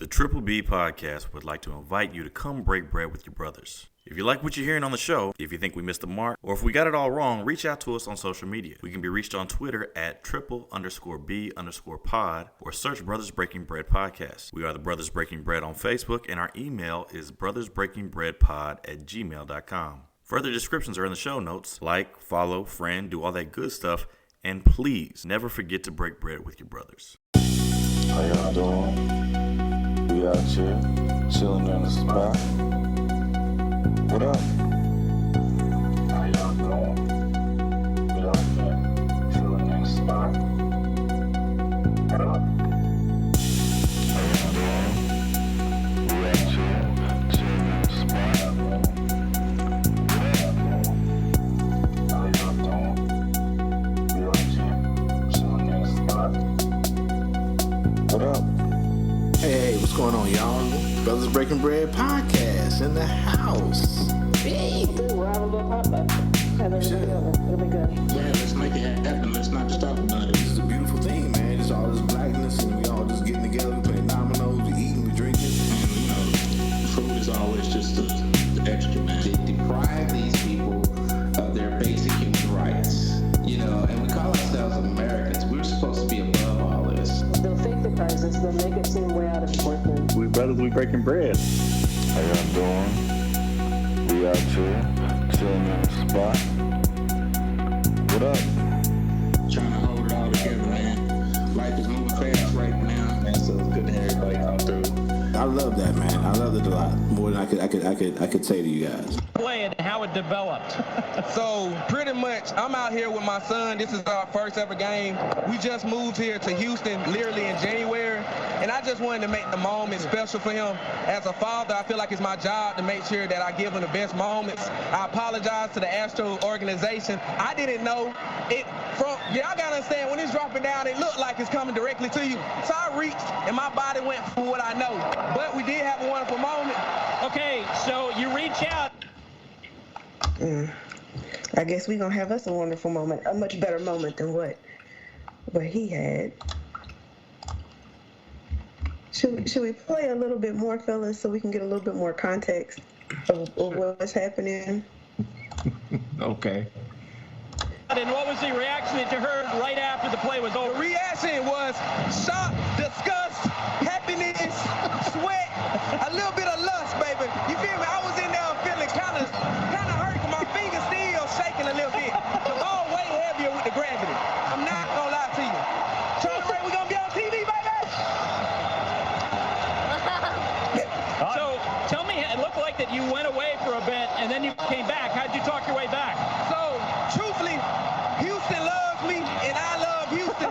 The Triple B Podcast would like to invite you to come break bread with your brothers. If you like what you're hearing on the show, if you think we missed the mark, or if we got it all wrong, reach out to us on social media. We can be reached on Twitter at triple_B_pod or search Brothers Breaking Bread Podcast. We are the Brothers Breaking Bread on Facebook, and our email is brothersbreakingbreadpod@gmail.com. Further descriptions are in the show notes. Like, follow, friend, do all that good stuff, and please never forget to break bread with your brothers. How y'all doing? We out here chilling in the spot. What up? How y'all doing? We out here chilling in the spot. What up? How y'all doing? We out here chilling in the spot. How y'all doing? We out here chilling in the spot. What up? Hey, what's going on, y'all? Brothers Breaking Bread Podcast in the house. Hey. We're having a little potluck. It'll be good. Yeah, let's make it happen. Let's not just talk about it. This is a beautiful thing, man. It's all this blackness, and we all just getting together, we playing dominoes, we eating, we drinking. And, you know, food is always just the extra, man. They deprive these people of their basic human rights. You know, and we call ourselves Americans. We're supposed to be above all this. They'll fake the crisis. They'll make it seem way out of proportion. We brothers, we breaking bread. How y'all doing? We out here chilling in the spot. What up? Trying to hold it all together, man. Life is moving fast right now, man. So it's good to have everybody come through. I love that, man. I love it a lot. More than I could say to you guys. Play and how it developed. So pretty much, I'm out here with my son. This is our first ever game. We just moved here to Houston literally in January, and I just wanted to make the moment special for him. As a father, I feel like it's my job to make sure that I give him the best moments. I apologize to the Astro organization. I didn't know it from, y'all gotta understand, when it's dropping down, it looked like it's coming directly to you. So I reached, and my body went for what I know. But we did have a wonderful moment. Okay, so you reach out. I guess we're going to have us a wonderful moment. A much better moment than what he had. Should we play a little bit more, fellas, so we can get a little bit more context of what's happening? Okay. And what was the reaction that you heard right after the play was over? The reaction was shock, disgust, happiness, sweat, a little bit of lust, baby. You feel me? I was in there feeling kind of hurt, but my fingers still shaking a little bit. The ball way heavier with the gravity. I'm not gonna lie to you. Charlie Ray, we gonna be on TV, baby. So tell me, it looked like that you went away for a bit and then you came back. How'd you talk your way back? So truthfully, Houston loves me and I love Houston,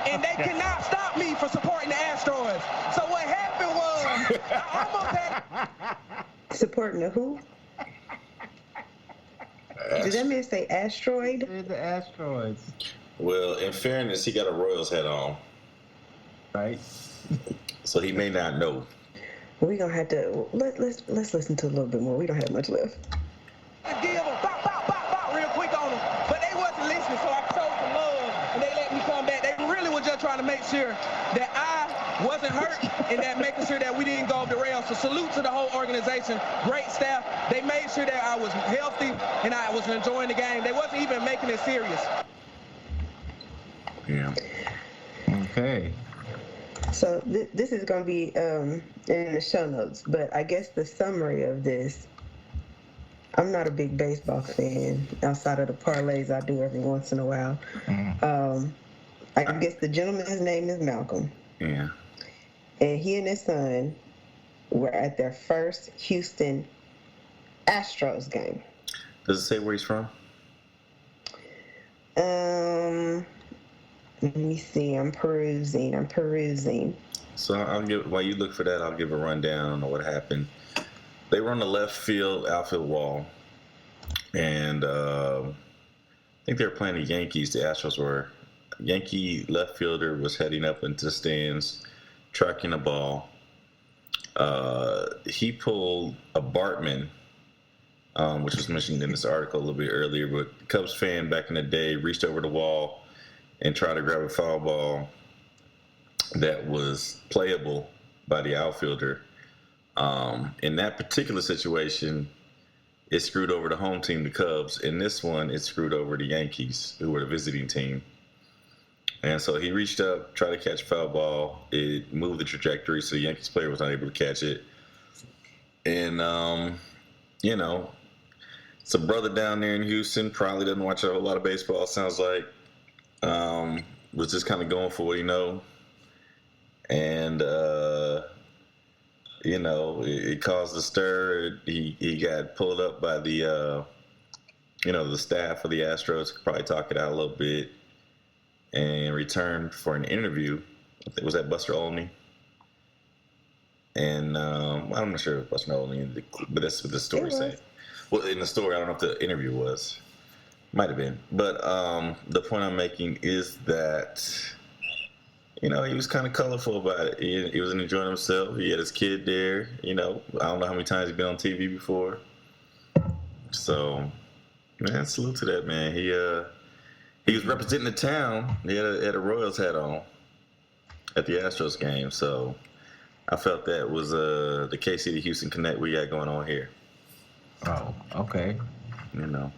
and they cannot stop me from supporting the Asteroids. So what happened was I almost had. Supporting the who? Did that man say asteroid? The Asteroids. Well, in fairness, he got a Royals hat on, Right? so he may not know. We're going to have to, let's listen to a little bit more. We don't have much left. Give them bop, real quick on them, but they wasn't listening, so I showed some love, and they let me come back. They really were just trying to make sure that I wasn't hurt, and that making sure that we didn't go off the rails. So salute to the whole organization, great staff. They made sure that I was healthy and I was enjoying the game. They wasn't even making it serious. Yeah. Okay. So this is going to be in the show notes, but I guess the summary of this, I'm not a big baseball fan outside of the parlays I do every once in a while. I guess the gentleman's name is Malcolm. Yeah. And he and his son were at their first Houston Astros game. Does it say where he's from? Let me see. I'm perusing. So I'll give, while you look for that, I'll give a rundown on what happened. They were on the left field outfield wall, and I think they were playing the Yankees. The Astros were. Yankee left fielder was heading up into the stands, tracking the ball. He pulled a Bartman, which was mentioned in this article a little bit earlier, but Cubs fan back in the day reached over the wall and tried to grab a foul ball that was playable by the outfielder. In that particular situation, it screwed over the home team, the Cubs. In this one, it screwed over the Yankees, who were the visiting team. And so he reached up, tried to catch a foul ball. It moved the trajectory, so the Yankees player was not able to catch it. And, you know, it's a brother down there in Houston, probably doesn't watch a whole lot of baseball, sounds like. Was just kind of going for what he know. And, you know, it caused a stir. He got pulled up by the, you know, the staff of the Astros. Could probably talk it out a little bit. And returned for an interview. It was at Buster Olney. And I'm not sure if Buster Olney, but that's what the story said. Well, in the story, I don't know if the interview was. Might have been. But the point I'm making is that, you know, he was kind of colorful about it. He was enjoying himself. He had his kid there. You know, I don't know how many times he's been on TV before. So, man, salute to that, man. He was representing the town. He had a Royals hat on at the Astros game. So I felt that was the KC to Houston connect we got going on here. Oh, okay. You know.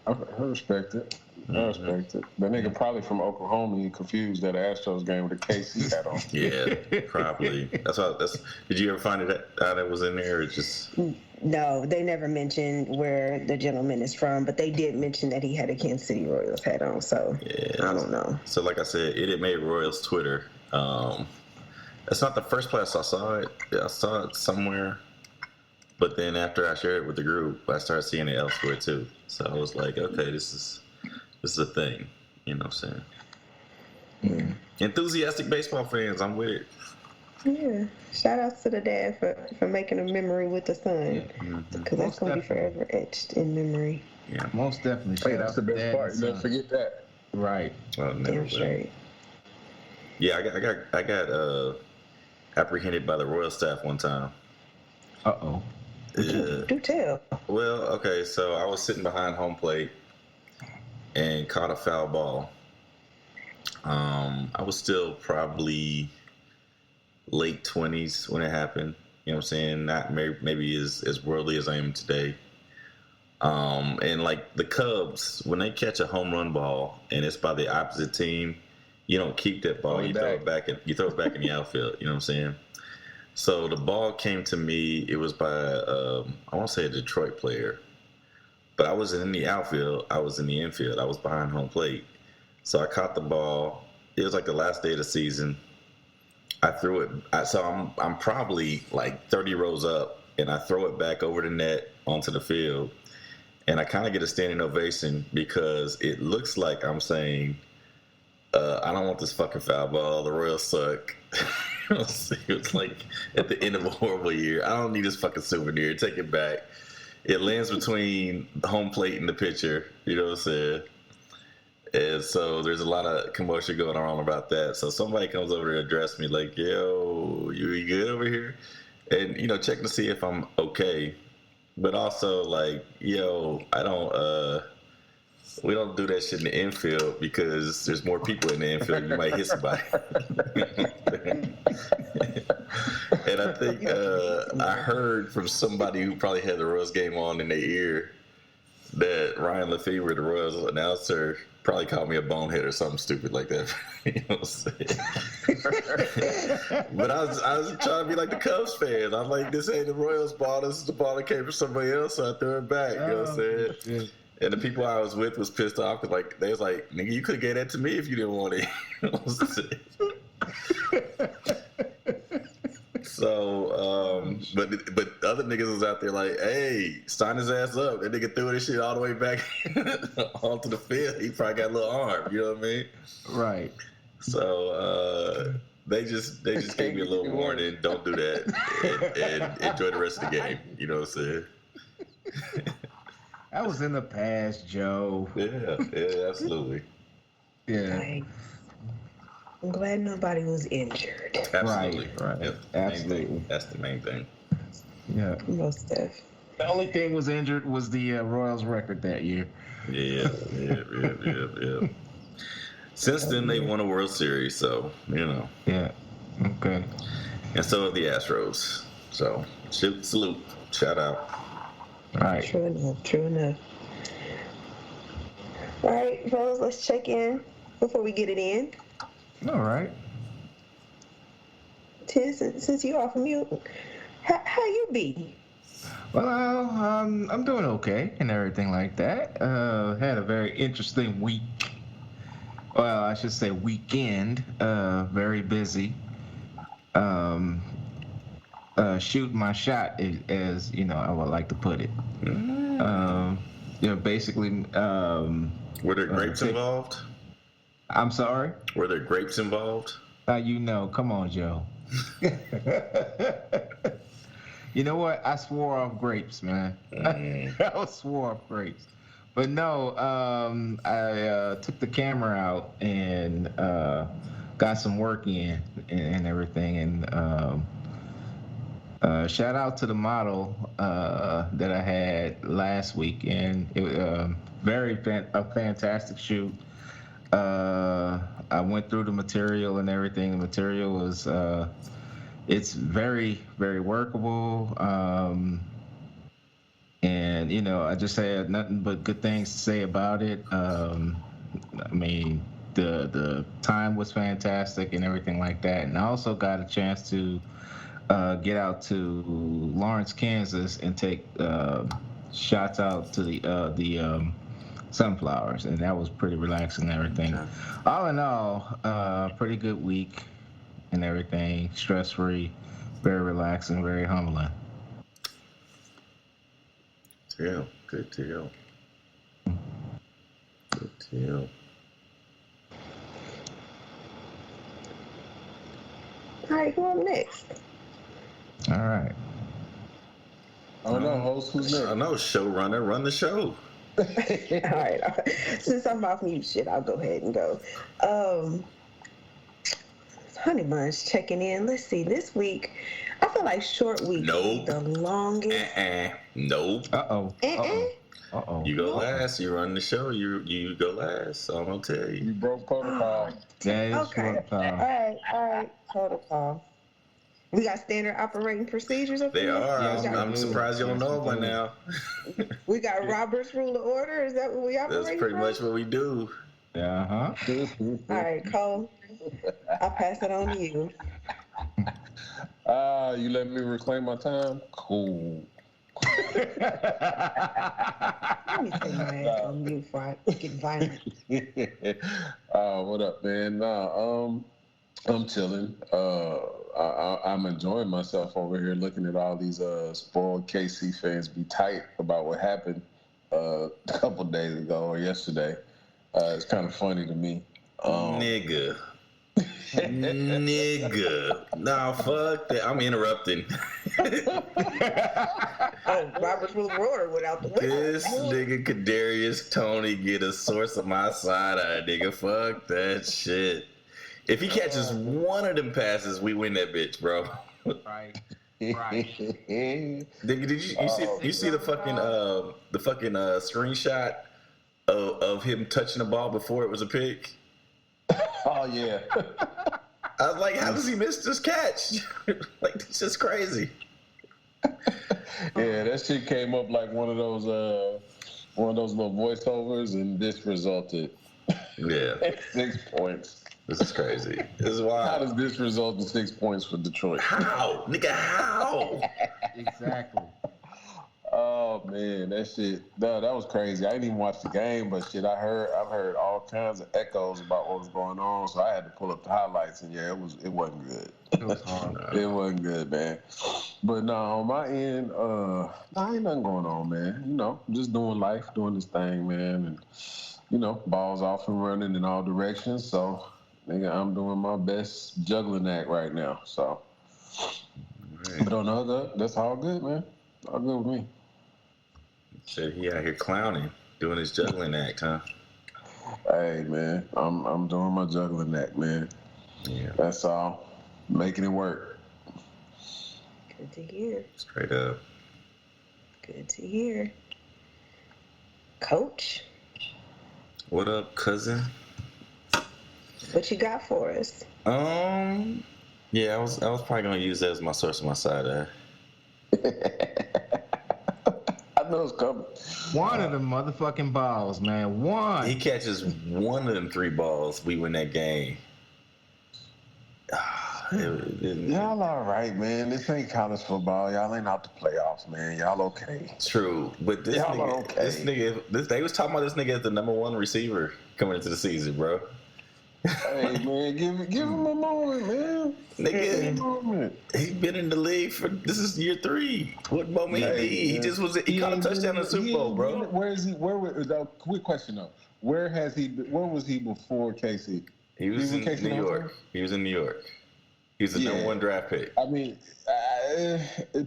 I respect it. I respect it. The nigga probably from Oklahoma, he confused that Astros game with the KC hat on. Yeah, probably. Did you ever find it out it was in there, or just? No, they never mentioned where the gentleman is from, but they did mention that he had a Kansas City Royals hat on. So yeah, I don't know. So like I said, it made Royals Twitter. That's not the first place I saw it. I saw it somewhere, but then after I shared it with the group, I started seeing it elsewhere too. So I was like, okay, this is a thing. You know what I'm saying? Enthusiastic baseball fans, I'm with it. Yeah. Shout outs to the dad for making a memory with the son. Because that's going to be forever etched in memory. Yeah, most definitely. Hey, that's the best part. Don't forget that. Right. Damn straight. Yeah, I got apprehended by the Royal staff one time. Uh-oh. Do tell. Well, okay, so I was sitting behind home plate and caught a foul ball. I was still probably late 20s when it happened. You know what I'm saying? Not maybe as worldly as I am today. And like the Cubs, when they catch a home run ball and it's by the opposite team, you don't keep that ball. You throw it back in the outfield. You know what I'm saying? So the ball came to me. It was by I want to say a Detroit player, but I wasn't in the outfield. I was in the infield. I was behind home plate. So I caught the ball. It was like the last day of the season. I threw it. So I'm probably like 30 rows up, and I throw it back over the net onto the field, and I kind of get a standing ovation because it looks like I'm saying, I don't want this fucking foul ball. The Royals suck. It's like at the end of a horrible year. I don't need this fucking souvenir. Take it back. It lands between the home plate and the pitcher. You know what I'm saying? And so there's a lot of commotion going on about that. So somebody comes over to address me like, yo, you good over here? And, you know, checking to see if I'm okay. But also like, yo, we don't do that shit in the infield because there's more people in the infield. You might hit somebody. And I think I heard from somebody who probably had the Royals game on in their ear that Ryan Lefebvre, the Royals announcer, probably called me a bonehead or something stupid like that. You know what I'm saying? But I was trying to be like the Cubs fans. I'm like, this ain't the Royals ball. This is the ball that came from somebody else, so I threw it back. You know what I'm saying? Yeah. And the people I was with was pissed off because, like, they was like, nigga, you could have gave that to me if you didn't want it. You know what I'm saying? So, but other niggas was out there like, hey, sign his ass up. That nigga threw this shit all the way back onto the field. He probably got a little arm. You know what I mean? Right. So they just gave me a little warning. Don't do that and enjoy the rest of the game. You know what I'm saying? That was in the past, Joe. Yeah, absolutely. Yeah. Nice. I'm glad nobody was injured. Absolutely. Right. Yep. Absolutely. That's the main thing. Yeah. Most of. The only thing was injured was the Royals record that year. Yeah. Since then, they won a World Series, so, you know. Yeah. Okay. And so have the Astros. So, salute. Shout out. All right. True enough. All right, fellas, let's check in before we get it in. All right. Since you off mute, how you be? Well, I'm doing okay and everything like that. Had a very interesting week. Well, I should say weekend. Very busy. Shooting my shot, as you know, I would like to put it. Basically. Were there grapes involved? I'm sorry? Were there grapes involved? Come on, Joe. You know what? I swore off grapes, man. I swore off grapes. But no, I took the camera out and got some work in and everything. And shout out to the model that I had last week. And it was a fantastic shoot. I went through the material and everything. The material was, it's very, very workable. And, I just had nothing but good things to say about it. I mean, the time was fantastic and everything like that. And I also got a chance to get out to Lawrence, Kansas and take shots out to the sunflowers, and that was pretty relaxing and everything. All in all, pretty good week and everything, stress-free, very relaxing, very humbling. Yeah, good deal. Good deal. All right, who up next? All right. I don't know, host, who's next? I know, showrunner, run the show. All right. Since I'm off mute, I'll go ahead and go. Honey Bun's checking in. Let's see. This week, I feel like short week is the longest. Nope. Uh-oh. You go last. You run the show. You go last. So I'm gonna tell you. You broke protocol. Okay. All right. Protocol. We got standard operating procedures up They there? are. I'm surprised you don't know by now. We got Robert's Rule of Order. Is that what we operate? That's pretty much what we do. Uh-huh. All right, Cole. I'll pass it on to you. You let me reclaim my time? Cool. Let me take my ass on mute before I get violent. What up, man? I'm chilling. I'm enjoying myself over here looking at all these spoiled KC fans be tight about what happened a couple days ago or yesterday. It's kind of funny to me. Nigga. Nah, fuck that. I'm interrupting. Robert's Rule of Order without the window. This nigga Kadarius Toney get a source of my side eye, nigga. Fuck that shit. If he catches one of them passes, we win that bitch, bro. Right. Nigga, did you see the fucking screenshot of him touching the ball before it was a pick? Oh yeah. I was like, how does he miss this catch? Like, this is crazy. Yeah, that shit came up like one of those little voiceovers, and this resulted. Yeah. 6 points. This is crazy. This is wild. How does this result in 6 points for Detroit? How? Nigga, how? Exactly. Oh man, that shit. No, that was crazy. I didn't even watch the game, but shit, I've heard all kinds of echoes about what was going on, so I had to pull up the highlights, and yeah, it wasn't good. It was hard. It wasn't good, man. But no, on my end, ain't nothing going on, man. Just doing life, doing this thing, man, and balls off and running in all directions. So, nigga, I'm doing my best juggling act right now. So, but on the other, that's all good, man. All good with me. Shit, he out here clowning, doing his juggling act, huh? Hey, man, I'm doing my juggling act, man. Yeah. That's all. Making it work. Good to hear. Straight up. Good to hear. Coach? What up, cousin? What you got for us? Yeah, I was probably gonna use that as my source of my side eye. I know it's coming. One of them motherfucking balls, man. One. He catches one of them 3 balls, we win that game. Y'all all right, man. This ain't college football. Y'all ain't out the playoffs, man. Y'all okay. True, but this Y'all nigga, okay. they was talking about this nigga as the number 1 receiver coming into the season, bro. Hey, man, give him a moment, man. Nigga, he been in the league this is year 3. What moment he need? He caught a touchdown in the Super Bowl, bro. Where is he? Quick question though. Where was he before KC? He was in New York. He was in New York. He's the number 1 draft pick. I mean,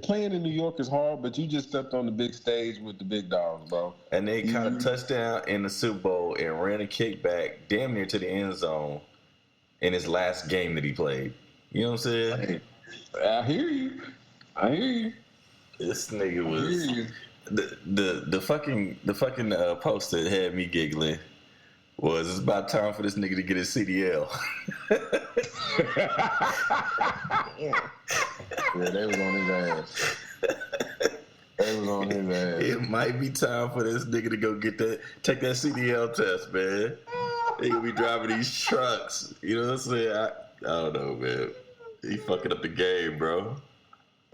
playing in New York is hard, but you just stepped on the big stage with the big dogs, bro. And they caught a touchdown in the Super Bowl and ran a kickback damn near to the end zone in his last game that he played. You know what I'm saying? I hear you. This nigga was the fucking post that had me giggling was it's about time for this nigga to get his CDL. Yeah, they was on his ass. It might be time for this nigga to go take that CDL test, man. He gonna be driving these trucks. You know what I'm saying? I don't know, man. He fucking up the game, bro.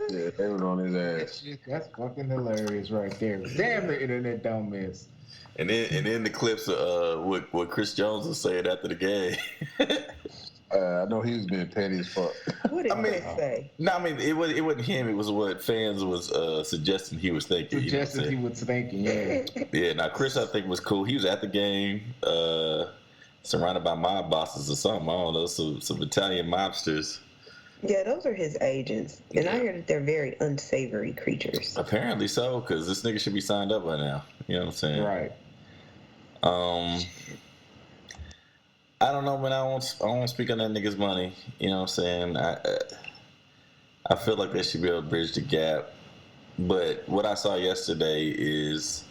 Yeah, they was on his ass. That's fucking hilarious right there. Damn, the internet don't miss. And then the clips of what Chris Jones was saying after the game. I know he was being petty as fuck. What did Chris say? No, I mean it wasn't him. It was what fans was suggesting he was thinking. Suggesting he was thinking, yeah. Yeah. Now Chris, I think was cool. He was at the game, surrounded by mob bosses or something. I don't know, some Italian mobsters. Yeah, those are his agents, and I hear that they're very unsavory creatures. Apparently so, because this nigga should be signed up by now. You know what I'm saying? Right. I don't know, man. I won't speak on that nigga's money. You know what I'm saying? I feel like they should be able to bridge the gap. But what I saw yesterday is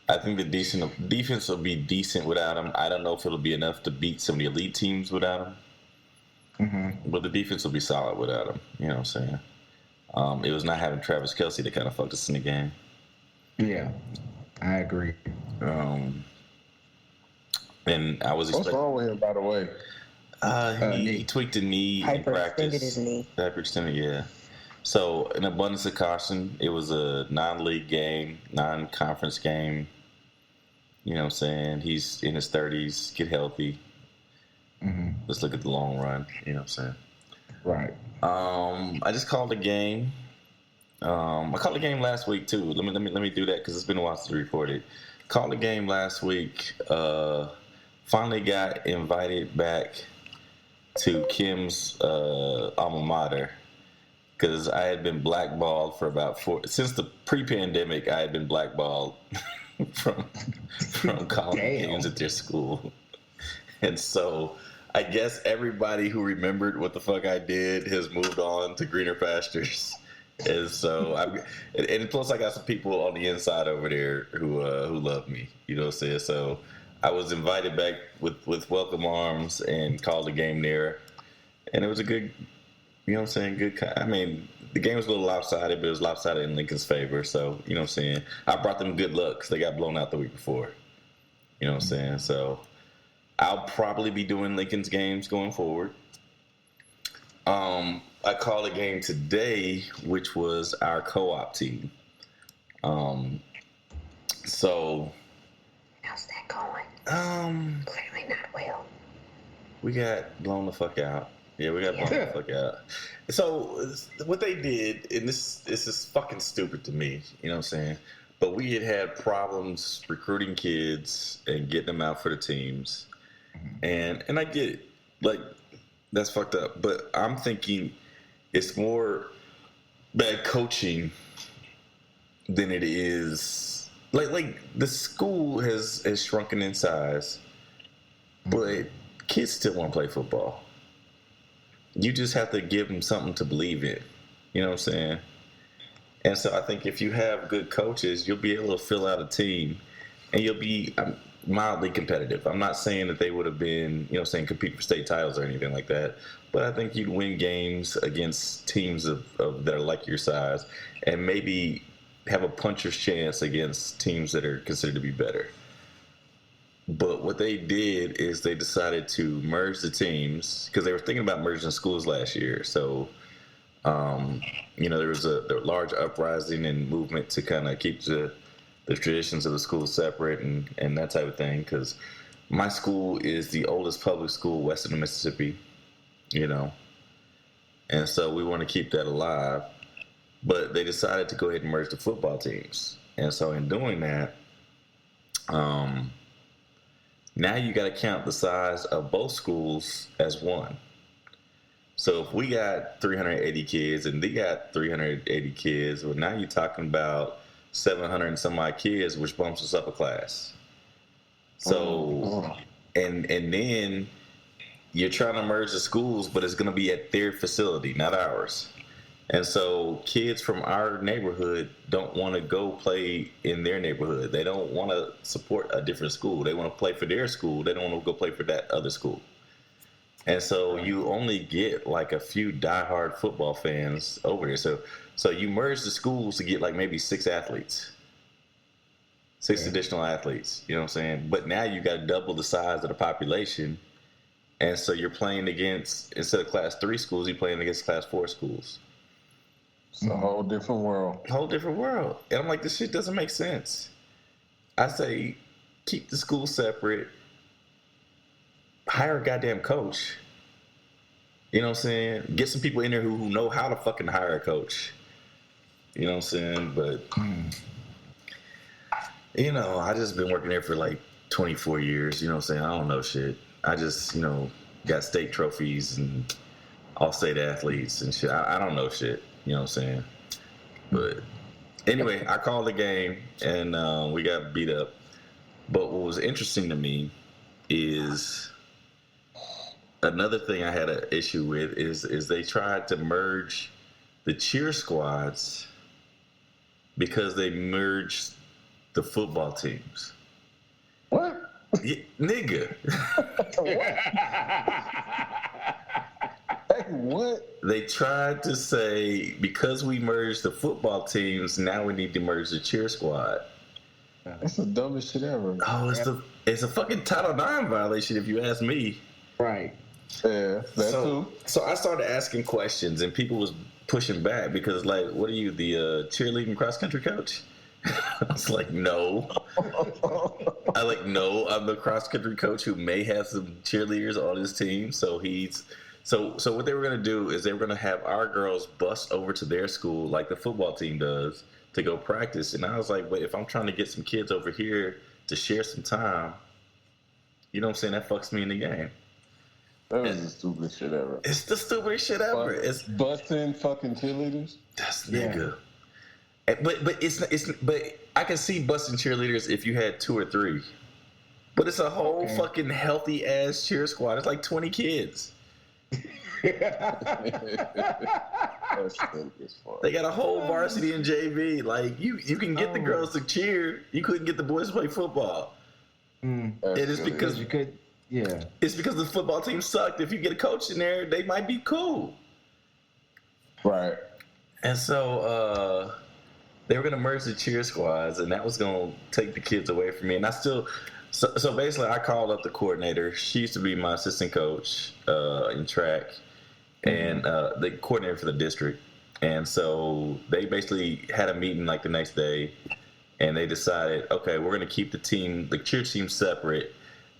I think the defense will be decent without him. I don't know if it'll be enough to beat some of the elite teams without him. Mm-hmm. But the defense will be solid without him. You know what I'm saying? It was not having Travis Kelce that kind of fucked us in the game. Yeah, I agree. And I was What's wrong with him, by the way? He tweaked a knee in practice. Hyperextended his knee. Hyperextended, yeah. So, in abundance of caution, it was a non-league game, non-conference game. You know what I'm saying? He's in his 30s. Get healthy. Mm-hmm. Let's look at the long run. You know what I'm saying? Right. I just called a game. I called a game last week too. Let me do that because it's been a while since we recorded. Called a game last week. Finally got invited back to Kim's alma mater because I had been blackballed for about since the pre-pandemic. I had been blackballed from calling games at their school, and so I guess everybody who remembered what the fuck I did has moved on to greener pastures. And so, and plus I got some people on the inside over there who love me. You know what I'm saying? So I was invited back with welcome arms and called the game there, and it was a good, you know what I'm saying? Good. I mean, the game was a little lopsided, but it was lopsided in Lincoln's favor. So you know what I'm saying? I brought them good luck because they got blown out the week before. You know what I'm saying? So I'll probably be doing Lincoln's games going forward. I called a game today, which was our co-op team. So how's that going? Clearly not well. We got blown the fuck out. Yeah, we got blown the fuck out. So what they did, and this is fucking stupid to me, you know what I'm saying? But we had problems recruiting kids and getting them out for the teams. And I get it. Like, that's fucked up. But I'm thinking it's more bad coaching than it is. Like the school has shrunken in size, but kids still want to play football. You just have to give them something to believe in. You know what I'm saying? And so I think if you have good coaches, you'll be able to fill out a team, and you'll be. mildly competitive. I'm not saying that they would have been, compete for state titles or anything like that. But I think you'd win games against teams of that are like your size, and maybe have a puncher's chance against teams that are considered to be better. But what they did is they decided to merge the teams because they were thinking about merging schools last year. So, there was a large uprising and movement to kind of keep the traditions of the schools separate and that type of thing. Because my school is the oldest public school west of the Mississippi, and so we want to keep that alive. But they decided to go ahead and merge the football teams. And so in doing that, now you got to count the size of both schools as one. So if we got 380 kids and they got 380 kids, well, now you're talking about 700 and some odd kids, which bumps us up a class. So, and then you're trying to merge the schools, but it's going to be at their facility, not ours. And so kids from our neighborhood don't want to go play in their neighborhood. They don't want to support a different school. They want to play for their school. They don't want to go play for that other school. And so you only get like a few diehard football fans over there. So you merge the schools to get like maybe 6 athletes, 6 additional athletes. You know what I'm saying? But now you got to double the size of the population. And so you're playing against, instead of class 3 schools, you're playing against class 4 schools. It's a whole different world. Whole different world. And I'm like, this shit doesn't make sense. I say, keep the school separate. Hire a goddamn coach. You know what I'm saying? Get some people in there who know how to fucking hire a coach. You know what I'm saying? But, I just been working there for like 24 years. You know what I'm saying? I don't know shit. I just, got state trophies and all-state athletes and shit. I don't know shit. You know what I'm saying? But anyway, I called the game and we got beat up. But what was interesting to me is another thing I had an issue with is they tried to merge the cheer squads because they merged the football teams. What? Yeah, nigga. What? They tried to say because we merged the football teams, now we need to merge the cheer squad. That's the dumbest shit ever. Oh, it's a fucking Title IX violation if you ask me. Right. Yeah, that's too. So I started asking questions and people was pushing back because like, what are you, the cheerleading cross country coach? I was like, no. No, I'm the cross country coach who may have some cheerleaders on his team. So what they were going to do is they were going to have our girls bus over to their school like the football team does to go practice. And I was like, but if I'm trying to get some kids over here to share some time, you know what I'm saying? That fucks me in the game. That was the stupidest shit ever. It's the stupidest shit ever. It's busting fucking cheerleaders. That's nigga. Yeah. But I can see busting cheerleaders if you had 2 or 3. But it's a whole fucking healthy ass cheer squad. It's like 20 kids. They got a whole varsity and JV. Like you can get the girls to cheer. You couldn't get the boys to play football. It is because you could. Yeah. It's because the football team sucked. If you get a coach in there, they might be cool. Right. And so they were going to merge the cheer squads, and that was going to take the kids away from me. And I still... So basically, I called up the coordinator. She used to be my assistant coach in track and the coordinator for the district. And so they basically had a meeting like the next day, and they decided, okay, we're going to keep the cheer team separate.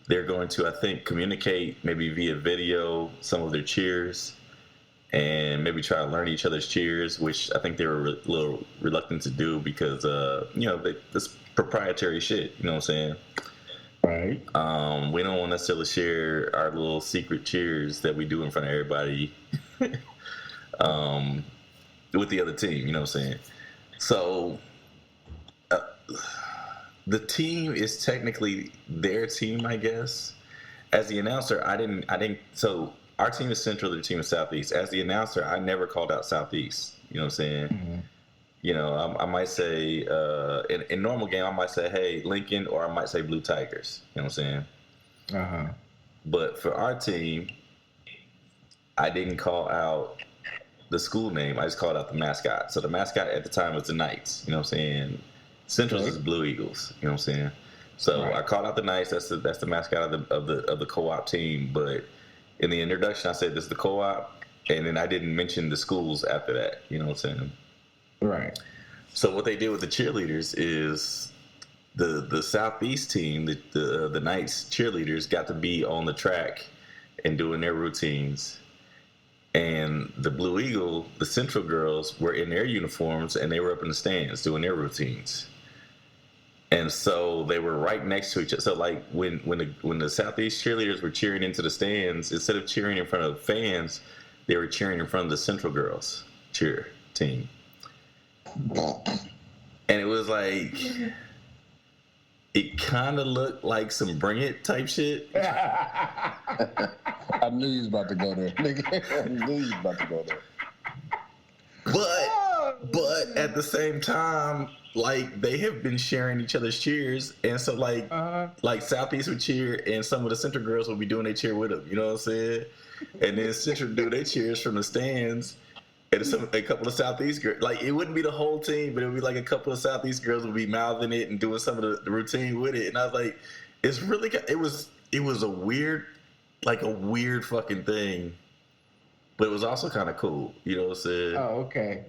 They're going to, I think, communicate maybe via video some of their cheers and maybe try to learn each other's cheers, which I think they were a little reluctant to do because, this proprietary shit, you know what I'm saying? Right. We don't want to necessarily share our little secret cheers that we do in front of everybody with the other team, you know what I'm saying? So the team is technically their team, I guess. As the announcer, I didn't. So our team is Central, their team is Southeast. As the announcer, I never called out Southeast. You know what I'm saying? I might say in normal game I might say, hey, Lincoln, or I might say Blue Tigers. You know what I'm saying? But for our team, I didn't call out the school name. I just called out the mascot. So the mascot at the time was the Knights. You know what I'm saying? Central's is Blue Eagles. You know what I'm saying? So I called out the Knights. That's the mascot of the co-op team. But in the introduction, I said this is the co-op, and then I didn't mention the schools after that. You know what I'm saying? Right. So what they did with the cheerleaders is the Southeast team, the Knights cheerleaders, got to be on the track and doing their routines. And the Blue Eagle, the Central girls, were in their uniforms, and they were up in the stands doing their routines. And so they were right next to each other. So like when the Southeast cheerleaders were cheering into the stands, instead of cheering in front of fans, they were cheering in front of the Central girls cheer team. And it was like, it kind of looked like some Bring It type shit. I knew you was about to go there, nigga. I knew you was about to go there. But at the same time, like, they have been sharing each other's cheers, and so like Southeast would cheer, and some of the Central girls would be doing their cheer with them. You know what I'm saying? And then Central do their cheers from the stands, and a couple of Southeast girls. Like, it wouldn't be the whole team, but it would be like a couple of Southeast girls would be mouthing it and doing some of the routine with it. And I was like, it's really, it was a weird fucking thing, but it was also kind of cool. You know what I'm saying? Oh, okay.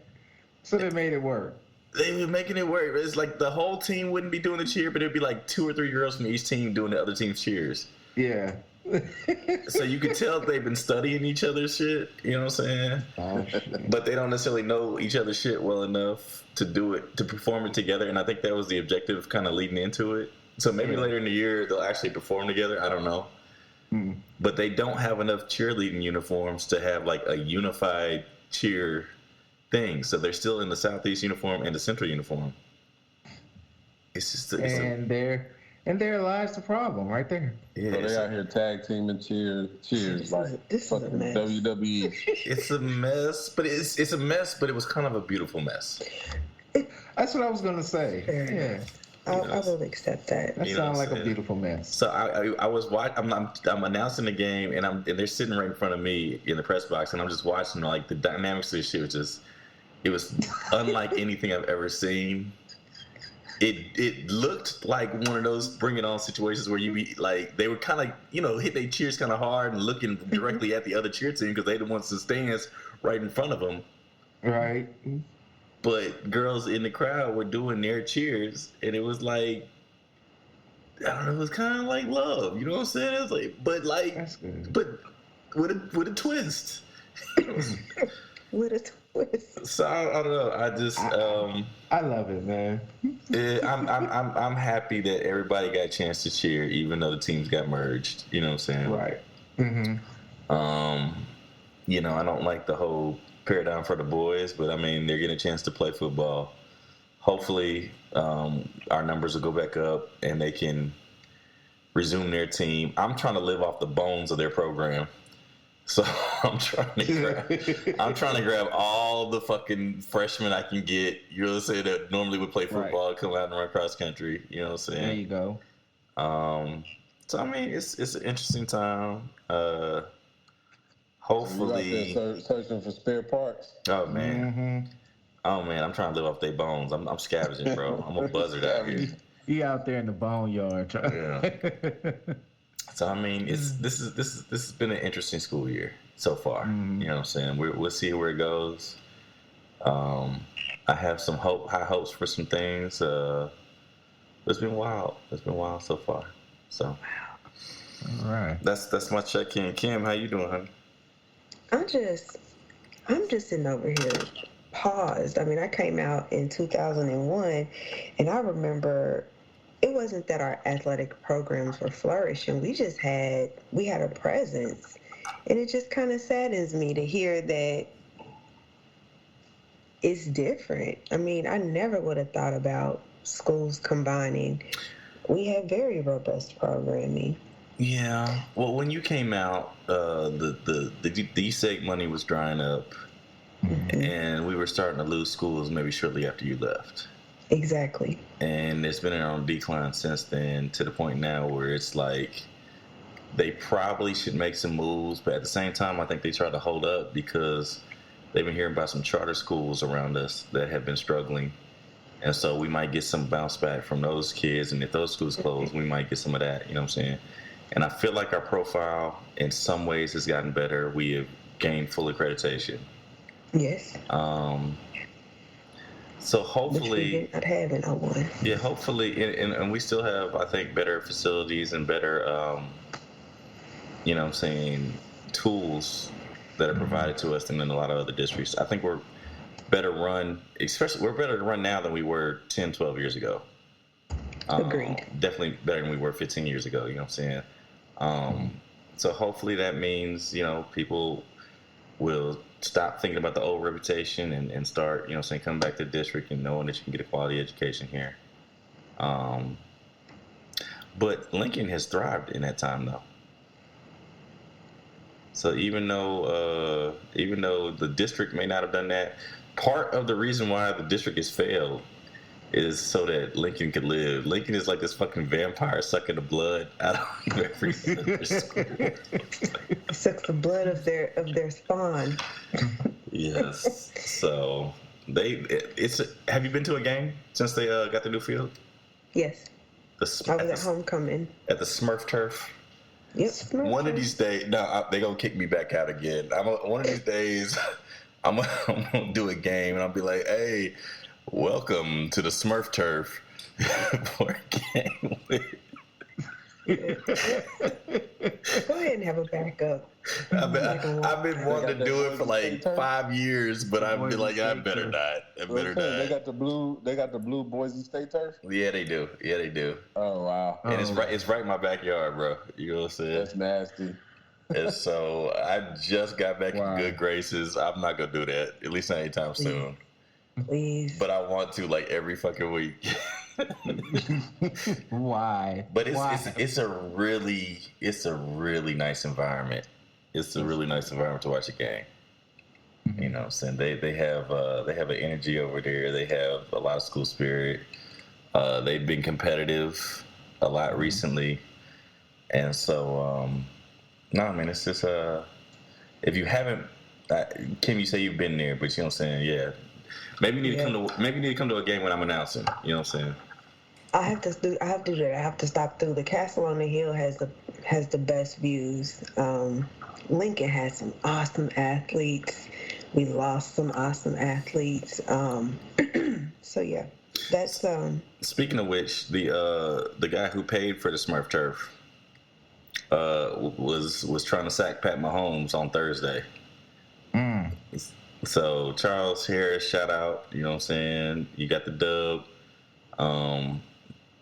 So they made it work. They were making it work. It's like the whole team wouldn't be doing the cheer, but it'd be like 2 or 3 girls from each team doing the other team's cheers. Yeah. So you could tell they've been studying each other's shit. You know what I'm saying? Oh, shit. But they don't necessarily know each other's shit well enough to do it, to perform it together. And I think that was the objective kind of leading into it. So maybe later in the year they'll actually perform together. I don't know. But they don't have enough cheerleading uniforms to have like a unified cheer thing. So they're still in the Southeast uniform and the Central uniform. It's just there lies the problem right there. Yeah, so they out here tag teaming cheers like this is a fucking mess. WWE. It's a mess, but it's a mess, but it was kind of a beautiful mess. That's what I was gonna say. Yeah. I will accept that. That sounds like a beautiful mess. So I was watching. I'm announcing the game, and they're sitting right in front of me in the press box, and I'm just watching. Like, the dynamics of this shit was just, it was unlike anything I've ever seen. It looked like one of those Bring It On situations where you be like, they were kind of hit their cheers kind of hard and looking directly at the other cheer team because they the ones that stands right in front of them. Right. But girls in the crowd were doing their cheers, and it was like, I don't know, it was kind of like love, you know what I'm saying? It was like, but with a twist. With a twist. So I don't know. I just I love it, man. I'm happy that everybody got a chance to cheer, even though the teams got merged. You know what I'm saying? Right. Mm-hmm. I don't like the whole paradigm for the boys, but I mean, they're getting a chance to play football. Hopefully, our numbers will go back up and they can resume their team. I'm trying to live off the bones of their program, so I'm trying to grab all the fucking freshmen I can get. You know what I'm saying? That normally would play football, come out and run cross country. You know what I'm saying? There you go. So I mean, it's an interesting time. Hopefully, you out there searching for spare parts. Oh man, I'm trying to live off their bones. I'm scavenging, bro. I'm a buzzard out here. You out there in the boneyard. Yeah. So I mean, this has been an interesting school year so far. You know what I'm saying? We'll see where it goes. I have some high hopes for some things. It's been wild. It's been wild so far. So, all right. That's my check-in. Kim, how you doing, honey? I'm just sitting over here paused. I mean, I came out in 2001, and I remember it wasn't that our athletic programs were flourishing. We had a presence, and it just kind of saddens me to hear that it's different. I mean, I never would have thought about schools combining. We have very robust programming. Yeah. Well, when you came out, the DSEG money was drying up. and we were starting to lose schools maybe shortly after you left. Exactly. And it's been on decline since then, to the point now where it's like they probably should make some moves, but at the same time, I think they try to hold up because they've been hearing about some charter schools around us that have been struggling. And so we might get some bounce back from those kids. And if those schools close, we might get some of that. You know what I'm saying? And I feel like our profile in some ways has gotten better. We have gained full accreditation. Yes. So hopefully, which we did not have in 01. Yeah, hopefully, and we still have, I think, better facilities and better, you know what I'm saying, tools that are provided to us than in a lot of other districts. I think we're better run, especially we're better to run now than we were 10, 12 years ago. Agreed. Definitely better than we were 15 years ago, you know what I'm saying? So hopefully that means, you know, people will stop thinking about the old reputation and start, you know, saying, come back to the district and knowing that you can get a quality education here. But Lincoln has thrived in that time, though. So even though the district may not have done that, part of the reason why the district has failed is so that Lincoln could live. Lincoln is like this fucking vampire sucking the blood out of every school. Sucks the blood of their spawn. Yes. So have you been to a game since they got the new field? Yes. I was at homecoming. At the Smurf turf. Yep. One of these days, they're gonna kick me back out again. One of these days, I'm gonna do a game and I'll be like, "Hey, welcome to the Smurf turf for a game." Go ahead and have a backup. I've been wanting to do it for like 5 years, but I've been like, I better not. They got the blue Boise State turf. Yeah, they do. Oh wow! And it's right in my backyard, bro. You know what I'm saying? That's nasty. And so I just got back in good graces. I'm not gonna do that, at least not anytime soon. Please. But I want to, like, every fucking week. Why? But it's a really nice environment. It's a really nice environment to watch a game. You know what I'm saying? They have an energy over there. They have a lot of school spirit. They've been competitive a lot recently. And so it's just if you haven't, Kim, you say you've been there, but you know what I'm saying? Yeah. Maybe you need to come to a game when I'm announcing. You know what I'm saying? I have to do that. I have to stop through. The Castle on the Hill has the best views. Lincoln has some awesome athletes. We lost some awesome athletes. So yeah, that's. Speaking of which, the guy who paid for the Smurf turf was trying to sack Pat Mahomes on Thursday. So Charles Harris, shout out, you know what I'm saying? You got the dub.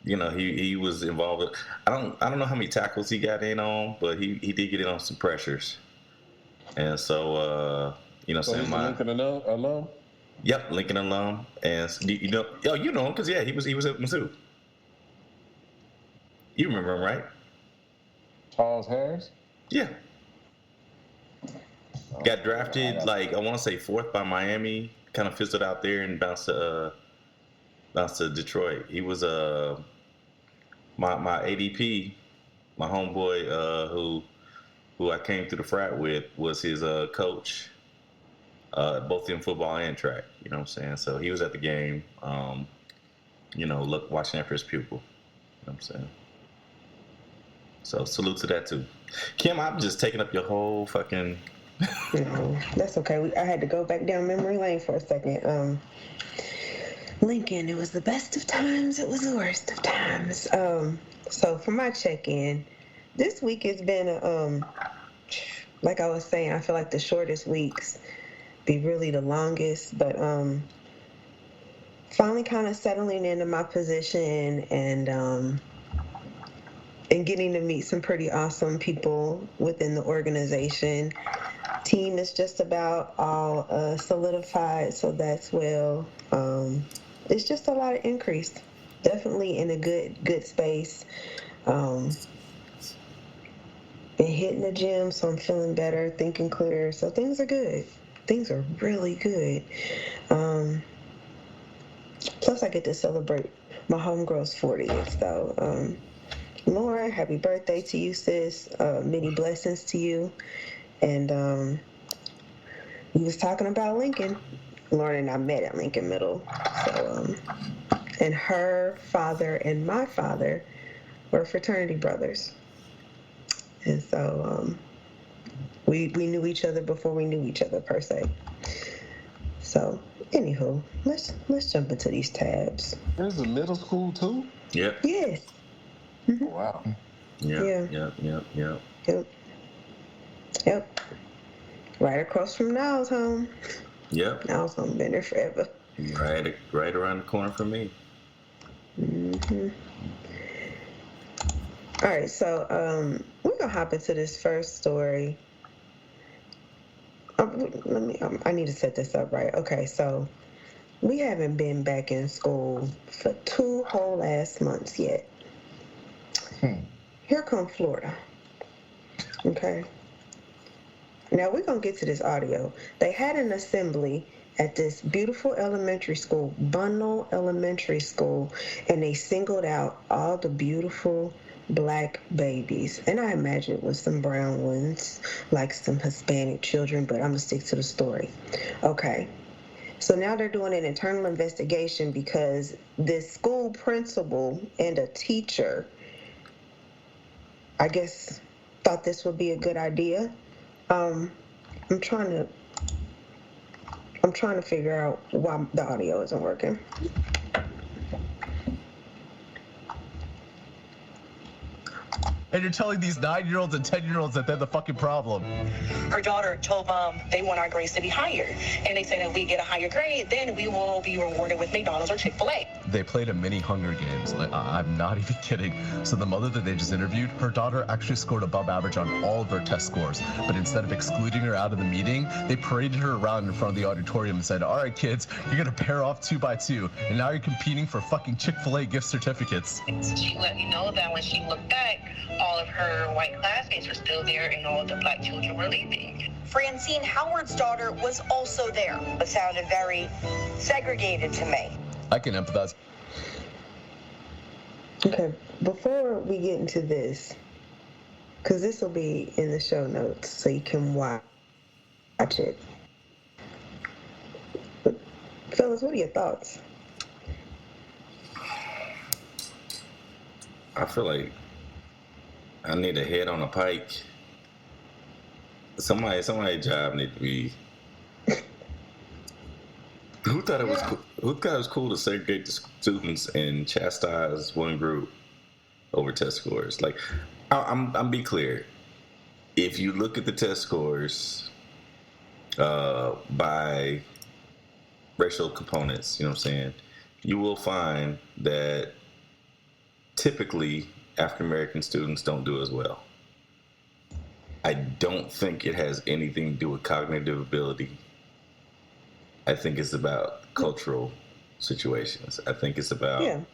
You know, he was involved. I don't know how many tackles he got in on, but he did get in on some pressures. And so you know, so saying Lincoln alum? Yep, Lincoln alum. And you know him because he was at Mizzou. You remember him, right? Charles Harris? Yeah. Got drafted, like, I want to say 4th by Miami, kind of fizzled out there and bounced to Detroit. He was my ADP, my homeboy who I came through the frat with, was his coach, both in football and track. You know what I'm saying? So he was at the game, you know, watching after his pupil. You know what I'm saying? So salute to that too. Kim, I'm just taking up your whole fucking... No, that's okay. I had to go back down memory lane for a second. Lincoln, it was the best of times, it was the worst of times. So for my check-in, this week has been, like I was saying, I feel like the shortest weeks be really the longest, but finally kind of settling into my position and getting to meet some pretty awesome people within the organization. Team is just about all solidified, so that's well. It's just a lot of increase. Definitely in a good space. Been hitting the gym, so I'm feeling better, thinking clearer. So things are good. things are really good. Plus, I get to celebrate my homegirl's 40th. So, Lauren, happy birthday to you, sis. Many blessings to you. And we was talking about Lincoln. Lauren and I met at Lincoln Middle. So, and her father and my father were fraternity brothers. And so we knew each other before we knew each other, per se. So, anywho, let's jump into these tabs. There's a middle school too? Yep. Yes. Mm-hmm. Wow. Yep. Right across from Niles' home. Yep. Niles' home been there forever. Right around the corner from me. Mm-hmm. All right, so we're gonna hop into this first story. I need to set this up right. Okay, so we haven't been back in school for 2 whole ass months yet. Here come Florida. Okay. Now we're gonna get to this audio. They had an assembly at this beautiful elementary school, Bunnell Elementary School, and they singled out all the beautiful Black babies. And I imagine it was some brown ones, like some Hispanic children, but I'm gonna stick to the story. Okay. So now they're doing an internal investigation because this school principal and a teacher, I guess, thought this would be a good idea. I'm trying to figure out why the audio isn't working. And you're telling these 9-year-olds and 10-year-olds that they're the fucking problem. Her daughter told mom they want our grades to be higher. And they said if we get a higher grade, then we will be rewarded with McDonald's or Chick-fil-A. They played a mini Hunger Games. I'm not even kidding. So the mother that they just interviewed, her daughter actually scored above average on all of her test scores. But instead of excluding her out of the meeting, they paraded her around in front of the auditorium and said, all right, kids, you're going to pair off 2 by 2. And now you're competing for fucking Chick-fil-A gift certificates. She let me know that when she looked back, all of her white classmates were still there and all the Black children were leaving. Francine Howard's daughter was also there. It sounded very segregated to me. I can empathize. Okay, before we get into this, because this will be in the show notes so you can watch it. But, fellas, what are your thoughts? I feel like I need a head on a pike. Somebody's job need to be. Who thought it was cool to segregate the students and chastise one group over test scores? Like, I'm be clear. If you look at the test scores by racial components, you know what I'm saying, you will find that typically African American students don't do as well. I don't think it has anything to do with cognitive ability. I think it's about cultural situations. I think it's about, you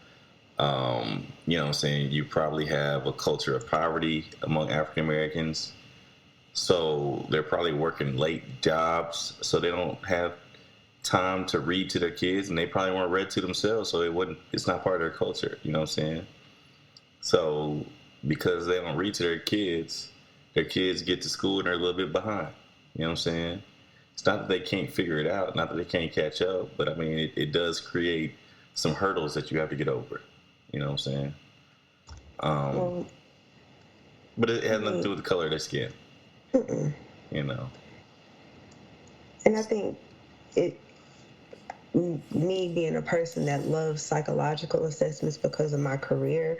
know what I'm saying, you probably have a culture of poverty among African Americans. So they're probably working late jobs, so they don't have time to read to their kids, and they probably weren't read to themselves, so it's not part of their culture, you know what I'm saying? So because they don't read to their kids get to school and they're a little bit behind. You know what I'm saying? It's not that they can't figure it out, not that they can't catch up, but I mean, it does create some hurdles that you have to get over. You know what I'm saying? But it has nothing to do with the color of their skin. You know? And I think me being a person that loves psychological assessments because of my career,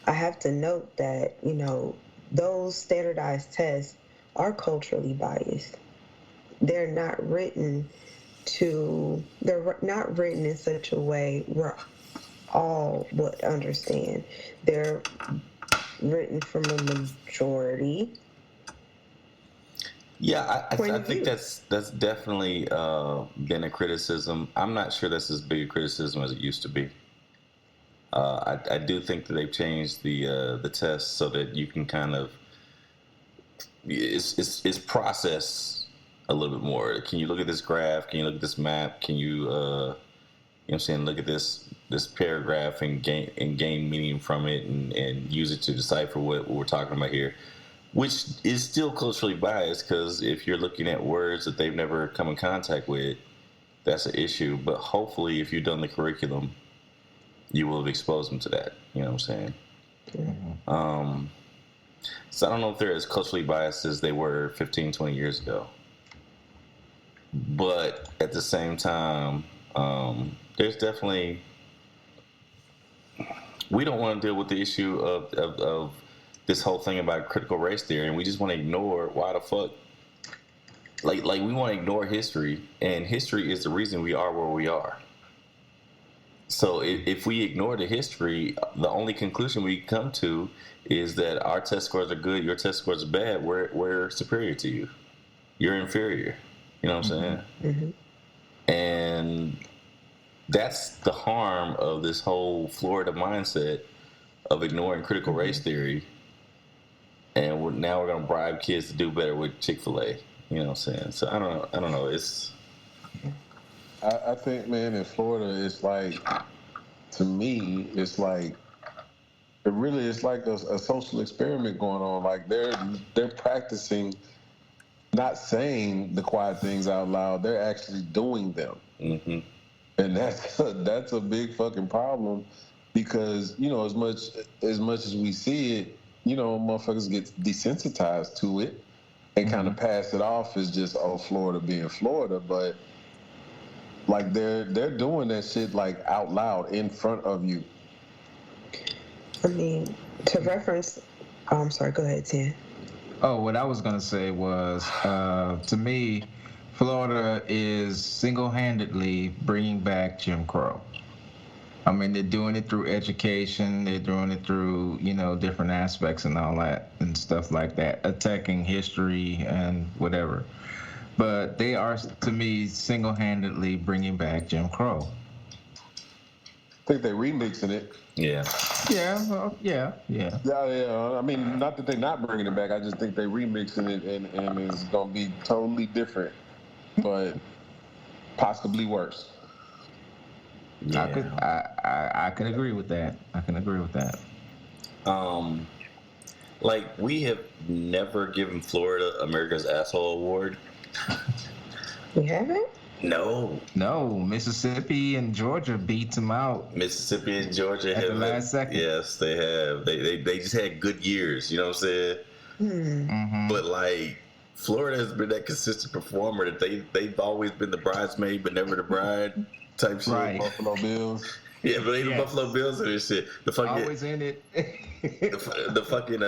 I have to note that, you know, those standardized tests are culturally biased. They're not written in such a way where all would understand. They're written from a majority. Yeah, I think that's definitely been a criticism. I'm not sure that's as big a criticism as it used to be. I do think that they've changed the test so that you can kind of it's processed a little bit more? Can you look at this graph? Can you look at this map? Can you, you know what I'm saying, look at this paragraph and gain meaning from it and use it to decipher what we're talking about here, which is still culturally biased because if you're looking at words that they've never come in contact with, that's an issue. But hopefully, if you've done the curriculum, you will have exposed them to that. You know what I'm saying? Mm-hmm. So I don't know if they're as culturally biased as they were 15, 20 years ago. But at the same time, there's definitely... We don't want to deal with the issue of this whole thing about critical race theory, and we just want to ignore why the fuck... Like we want to ignore history, and history is the reason we are where we are. So if we ignore the history, the only conclusion we come to is that our test scores are good, your test scores are bad, we're superior to you. You're inferior. You know what I'm saying? Mm-hmm. And that's the harm of this whole Florida mindset of ignoring critical race theory. And now we're going to bribe kids to do better with Chick-fil-A. You know what I'm saying? So I don't know. It's... I think, man, in Florida, it's like, to me, it's like, it really is like a social experiment going on. Like they're practicing not saying the quiet things out loud. They're actually doing them. Mm-hmm. And that's a big fucking problem because, you know, as much as we see it, you know, motherfuckers get desensitized to it and kind of pass it off as just, oh, Florida being Florida. But like they're doing that shit like out loud in front of you. I mean, to reference, oh, I'm sorry, go ahead, Tim. Oh, what I was going to say was, to me, Florida is single-handedly bringing back Jim Crow. I mean, they're doing it through education. They're doing it through, you know, different aspects and all that and stuff like that, attacking history and whatever. But they are, to me, single-handedly bringing back Jim Crow. I think they're remixing it. Yeah. Yeah, well, yeah. I mean, not that they're not bringing it back. I just think they're remixing it and it's going to be totally different, but possibly worse. Yeah. I can agree with that. Like, we have never given Florida America's Asshole Award. We haven't? No, Mississippi and Georgia beat them out. Mississippi and Georgia at have the last second. Yes, they have. They just had good years. You know what I'm saying? Mm-hmm. But like Florida has been that consistent performer that they've always been the bridesmaid but never the bride type shit. Right. Buffalo Bills. Yeah, but ain't the Buffalo Bills and this shit. The fucking always in it. the fucking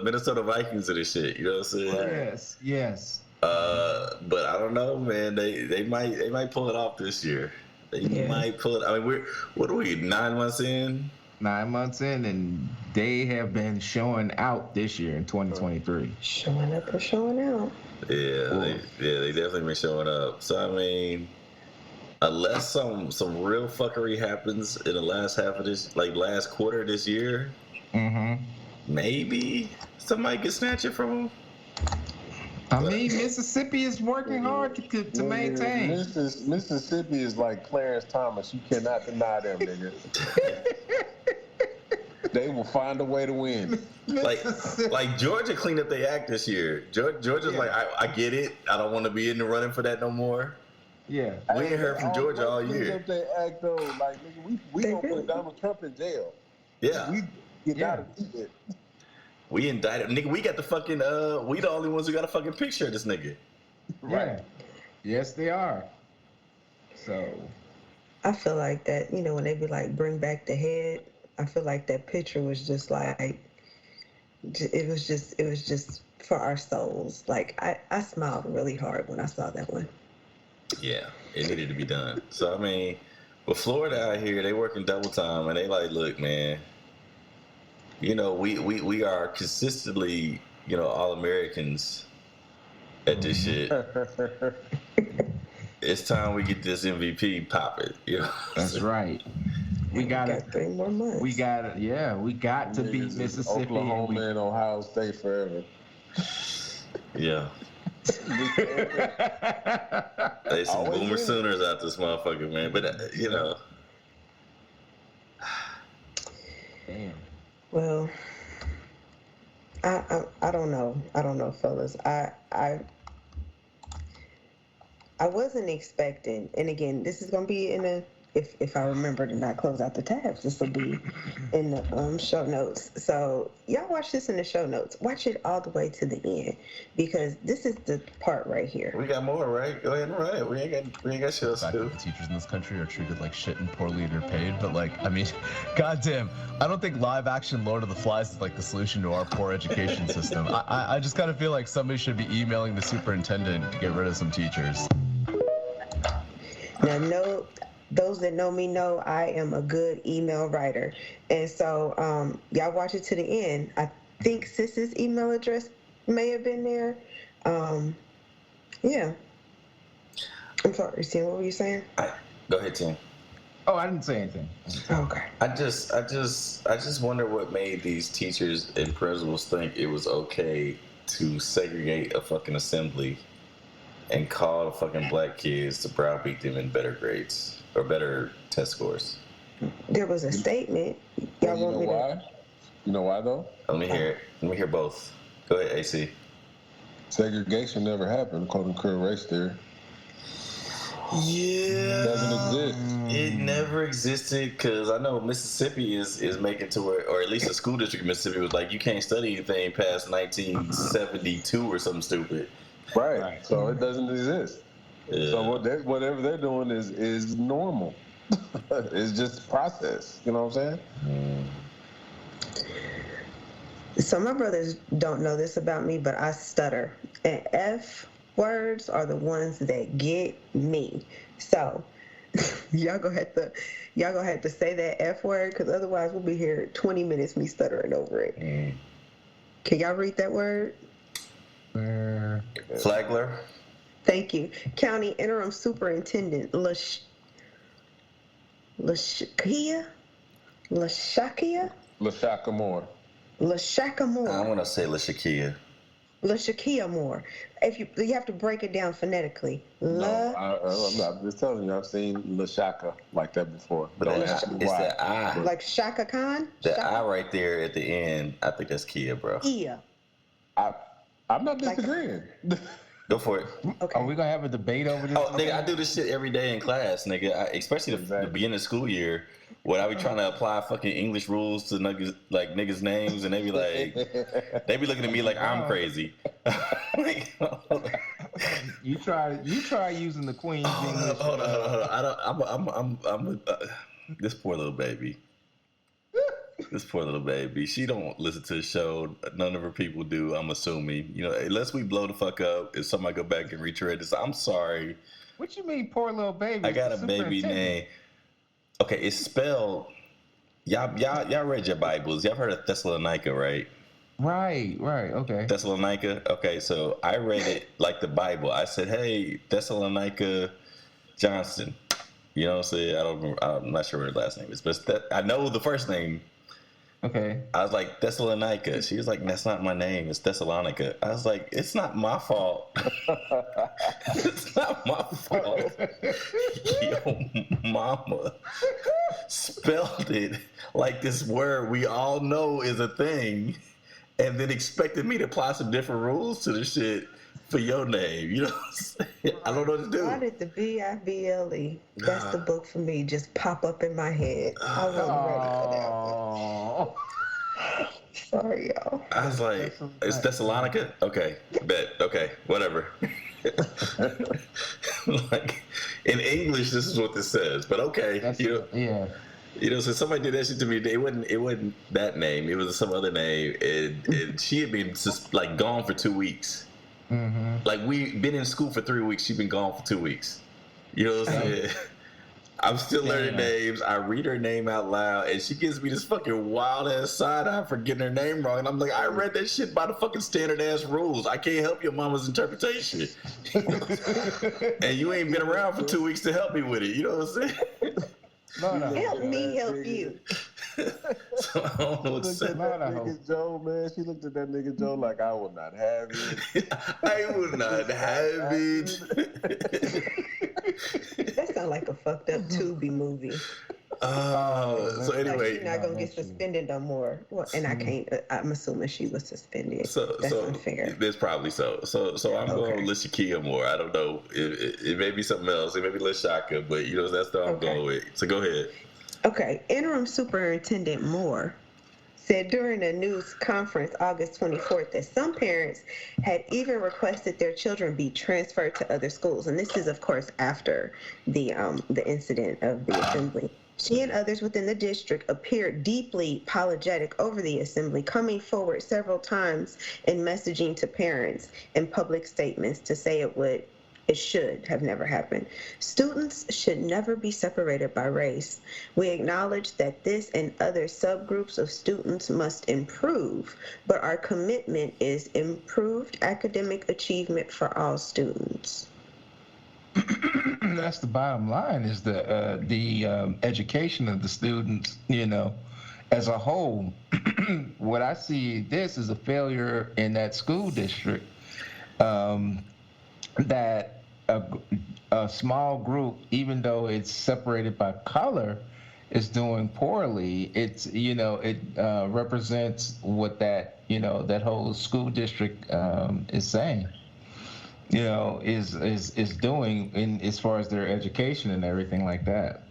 Minnesota Vikings and this shit. You know what I'm saying? Yes. But I don't know, man. They might pull it off this year. They might pull it. I mean, what are we? 9 months in? 9 months in, and they have been showing out this year in 2023. Showing up or showing out? Yeah, they definitely been showing up. So I mean, unless some real fuckery happens in the last half of this, like last quarter of this year, maybe somebody can snatch it from them. I mean, Mississippi is working hard to maintain. Mississippi is like Clarence Thomas. You cannot deny them, nigga. They will find a way to win. Like Georgia cleaned up their act this year. Georgia's like, I get it. I don't want to be in the running for that no more. Yeah. We ain't heard from Georgia all year. Cleaned up their act though. Like, nigga, we gonna put Donald Trump in jail. Yeah. We get out of it. We indicted, nigga. We got the fucking. We the only ones who got a fucking picture of this nigga. Right. Yeah. Yes, they are. So. I feel like that. You know, when they be like, bring back the head. I feel like that picture was just like. It was just for our souls. Like I smiled really hard when I saw that one. Yeah, it needed to be done. So I mean, with Florida out here, they working double time, and they like, look, man. You know, we are consistently, you know, All-Americans at this shit. It's time we get this MVP popping. You know? That's right. We got 3 more months. We got it. Yeah, we got to beat Mississippi. Oklahoma and Ohio State forever. Yeah. There's some boomer Sooners out this motherfucker, man. But you know. Damn. Well, I don't know. I don't know, fellas. I wasn't expecting, and again, this is gonna be in a. If I remember to not close out the tabs, this will be in the show notes. So y'all watch this in the show notes. Watch it all the way to the end, because this is the part right here. We got more, right? Go ahead and run it. We ain't got shit else to do. Teachers in this country are treated like shit and poorly underpaid, but like, I mean, goddamn, I don't think live action Lord of the Flies is like the solution to our poor education system. I just kind of feel like somebody should be emailing the superintendent to get rid of some teachers. Now, those that know me know I am a good email writer. And so y'all watch it to the end. I think Sis's email address may have been there. Yeah. I'm sorry, Tim, what were you saying? Go ahead, Tim. Oh, I didn't say anything. Okay. I just wonder what made these teachers and principals think it was okay to segregate a fucking assembly and call the fucking black kids to browbeat them in better grades. Or better test scores. There was a statement. Y'all you know why? You know why though? Let me hear it. Let me hear both. Go ahead, AC. Segregation never happened according to critical race theory. Yeah, it doesn't exist. It never existed because I know Mississippi is making to where, or at least the school district of Mississippi was like, you can't study anything past 1972 or something stupid. Right. So it doesn't exist. Yeah. So whatever they're doing is normal. It's just process. You know what I'm saying? So my brothers don't know this about me, but I stutter. And F words are the ones that get me. So y'all gonna have to say that F word, because otherwise we'll be here 20 minutes me stuttering over it. Can y'all read that word? Flagler. Thank you. County Interim Superintendent Lashaka Moore. I want to say Lashakia Moore. If you have to break it down phonetically. I'm just telling you, I've seen Lashaka like that before. But it's the I. Like Shaka Khan? The I right there at the end, I think that's Kia, bro. Kia. I'm not disagreeing. Go for it. Okay. Are we gonna have a debate over this? Oh, nigga, I do this shit every day in class, nigga. Especially the beginning of the school year, when I be trying to apply fucking English rules to niggas' names, and they be looking at me like I'm crazy. You try using the Queen's English. Hold on. I'm this poor little baby. This poor little baby. She don't listen to the show. None of her people do, I'm assuming. You know, unless we blow the fuck up, if somebody go back and retread this, I'm sorry. What you mean, poor little baby? I got a baby name. Okay, it's spelled. Y'all read your Bibles. Y'all heard of Thessalonica, right? Right. Okay. Thessalonica. Okay, so I read it like the Bible. I said, "Hey, Thessalonica Johnson." You know what I'm saying? I'm not sure what her last name is, but I know the first name. Okay. I was like, Thessalonica. She was like, that's not my name. It's Thessalonica. I was like, it's not my fault. It's not my fault. Yo, mama spelled it like this word we all know is a thing, and then expected me to apply some different rules to the shit for your name. You know what I'm saying? I don't know what to do. Why did the Bible, that's the book for me, just pop up in my head? I wasn't ready for that one. Sorry, y'all. I was like, it's Thessalonica? Okay, bet. Okay, whatever. Like, in English, this is what this says, but okay. You know, so somebody did that shit to me. It wasn't that name. It was some other name, and she had been just like gone for 2 weeks. Mm-hmm. Like, we've been in school for 3 weeks. She's been gone for 2 weeks. You know what I'm saying? I'm still learning names. I read her name out loud, and she gives me this fucking wild ass side eye for getting her name wrong. And I'm like, I read that shit by the fucking standard ass rules. I can't help your mama's interpretation. And you ain't been around for 2 weeks to help me with it. You know what I'm saying? No. Help me help you. So I don't know what to Looked say. at that nigga Joe, man. She looked at that nigga Joe like, I will not have it. I will not have it. That sounds like a fucked up Tubi movie. So anyway, like she's not gonna get suspended no more. Well, and I can't. I'm assuming she was suspended. That's unfair. There's probably so. I'm going with Sha'Carri more. I don't know. It may be something else. It may be Shaka, but that's what I'm going with. So go ahead. Okay, Interim Superintendent Moore said during a news conference August 24th that some parents had even requested their children be transferred to other schools, and this is, of course, after the incident of the assembly. She and others within the district appeared deeply apologetic over the assembly, coming forward several times in messaging to parents and public statements to say it should have never happened. Students should never be separated by race. We acknowledge that this and other subgroups of students must improve, but our commitment is improved academic achievement for all students. That's the bottom line, is the education of the students, as a whole. What I see this is a failure in that school district, that a small group, even though it's separated by color, is doing poorly. It represents what that whole school district is saying. Is doing in as far as their education and everything like that.